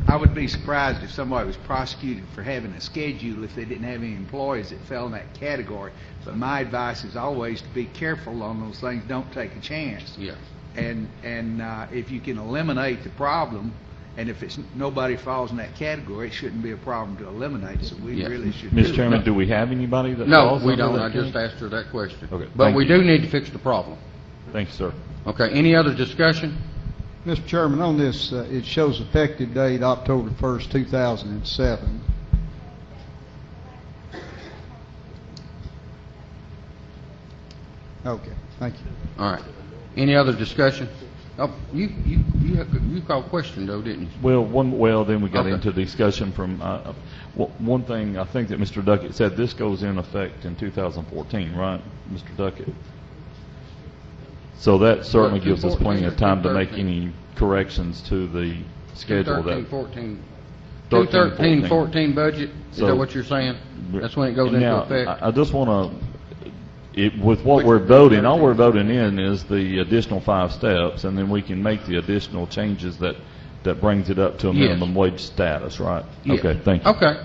I would be surprised if somebody was prosecuted for having a schedule if they didn't have any employees that fell in that category. But my advice is always to be careful on those things. Don't take a chance. Yeah. And if you can eliminate the problem, and if it's nobody falls in that category, it shouldn't be a problem to eliminate. So we Yeah. really should. Mr. do Chairman, it. do we have anybody that No, falls we under don't. that I just category? asked her that question. Okay, But thank we you. do need to fix the problem. Thank you, sir. Okay, any other discussion? Mr. Chairman, on this, it shows effective date October 1st, 2007. Okay, thank you. All right. Any other discussion? Oh, you called question though, didn't you? Well, then we got Okay. into discussion from, one thing I think that Mr. Duckett said, this goes in effect in 2014, right, Mr. Duckett? So that certainly gives us plenty of time to make any corrections to the schedule that. 13-14. 13-14. 13-14 budget, is So- that what you're saying? That's when it goes into Now, effect? I just want to, with what we're voting, all we're voting in is the additional 5 steps, and then we can make the additional changes that brings it up to a Yes. minimum wage status, right? Yes. Okay, thank you. Okay.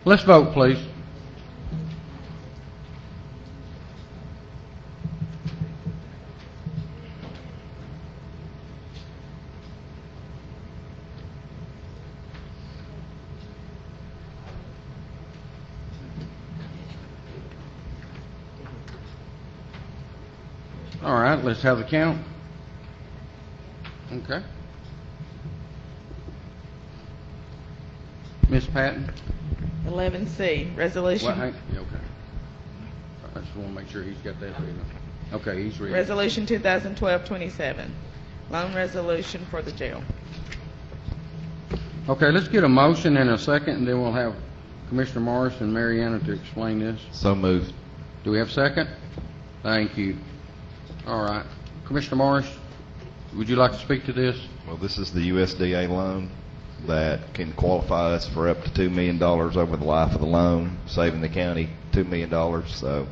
Let's vote, please. All right, let's have the count. Okay. Ms. Patton? 11C, resolution. Well, yeah, okay. I just want to make sure he's got that ready. Okay, he's ready. Resolution 2012-27. Loan resolution for the jail. Okay, let's get a motion and a second, and then we'll have Commissioner Morris and Mariana to explain this. So moved. Do we have a second? Thank you. All right. Commissioner Morris, would you like to speak to this? Well, this is the USDA loan that can qualify us for up to $2 million over the life of the loan, saving the county $2 million. So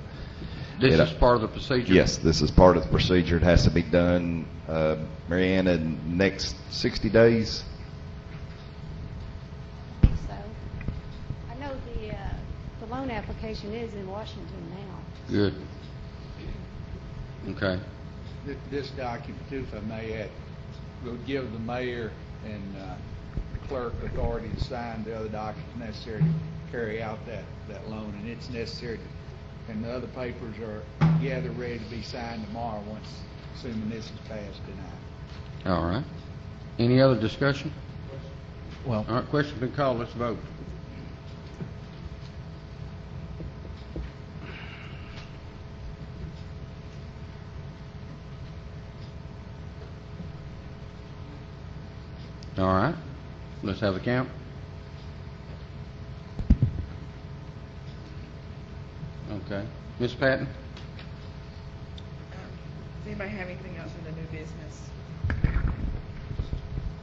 This is part of the procedure? Yes, this is part of the procedure. It has to be done, Mariana, in the next 60 days. So, I know the loan application is in Washington now. Good. Okay. This document, too, if I may add, will give the mayor and clerk authority to sign the other documents necessary to carry out that loan, and it's necessary to, and the other papers are gathered, ready to be signed tomorrow, once, assuming this is passed tonight. All right. Any other discussion? Well, All right, question been called, let's vote. All right, let's have the count. Okay. Ms. Patton? Does anybody have anything else in the new business?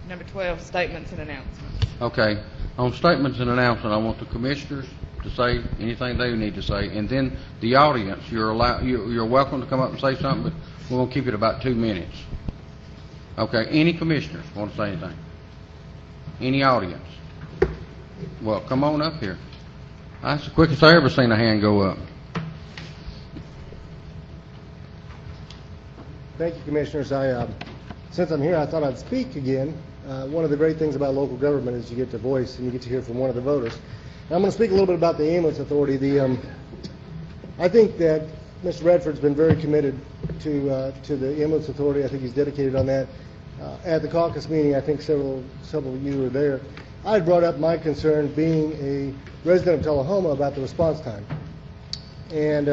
Number 12, statements and announcements. Okay. On statements and announcement, I want the commissioners to say anything they need to say, and then the audience, you're welcome to come up and say something, but we're going to keep it about 2 minutes. Okay. Any commissioners want to say anything? Any audience? Well, come on up here. That's the quickest I ever seen a hand go up. Thank you, Commissioners. Since I'm here, I thought I'd speak again. One of the great things about local government is you get to voice and you get to hear from one of the voters. And I'm going to speak a little bit about the ambulance authority. I think that Mr. Redford's been very committed to the ambulance authority. I think he's dedicated on that. At the caucus meeting, I think several of you were there. I had brought up my concern, being a resident of Tullahoma, about the response time. And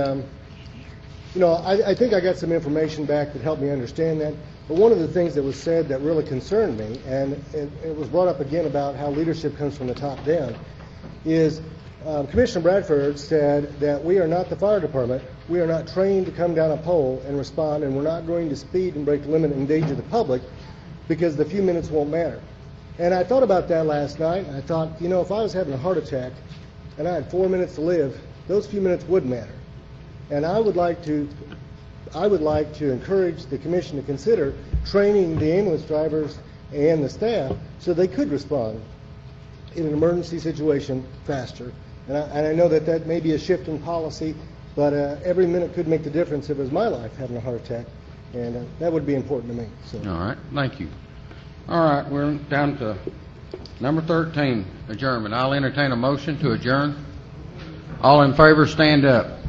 I think I got some information back that helped me understand that. But one of the things that was said that really concerned me, and it was brought up again about how leadership comes from the top down, is Commissioner Bradford said that we are not the fire department. We are not trained to come down a pole and respond, and we're not going to speed and break the limit and endanger the public because the few minutes won't matter. And I thought about that last night, and I thought, if I was having a heart attack and I had 4 minutes to live, those few minutes would matter. And I would like to encourage the commission to consider training the ambulance drivers and the staff so they could respond in an emergency situation faster. And I know that may be a shift in policy, but every minute could make the difference if it was my life having a heart attack, and that would be important to me. So. All right, thank you. All right, we're down to number 13, adjournment. I'll entertain a motion to adjourn. All in favor, stand up.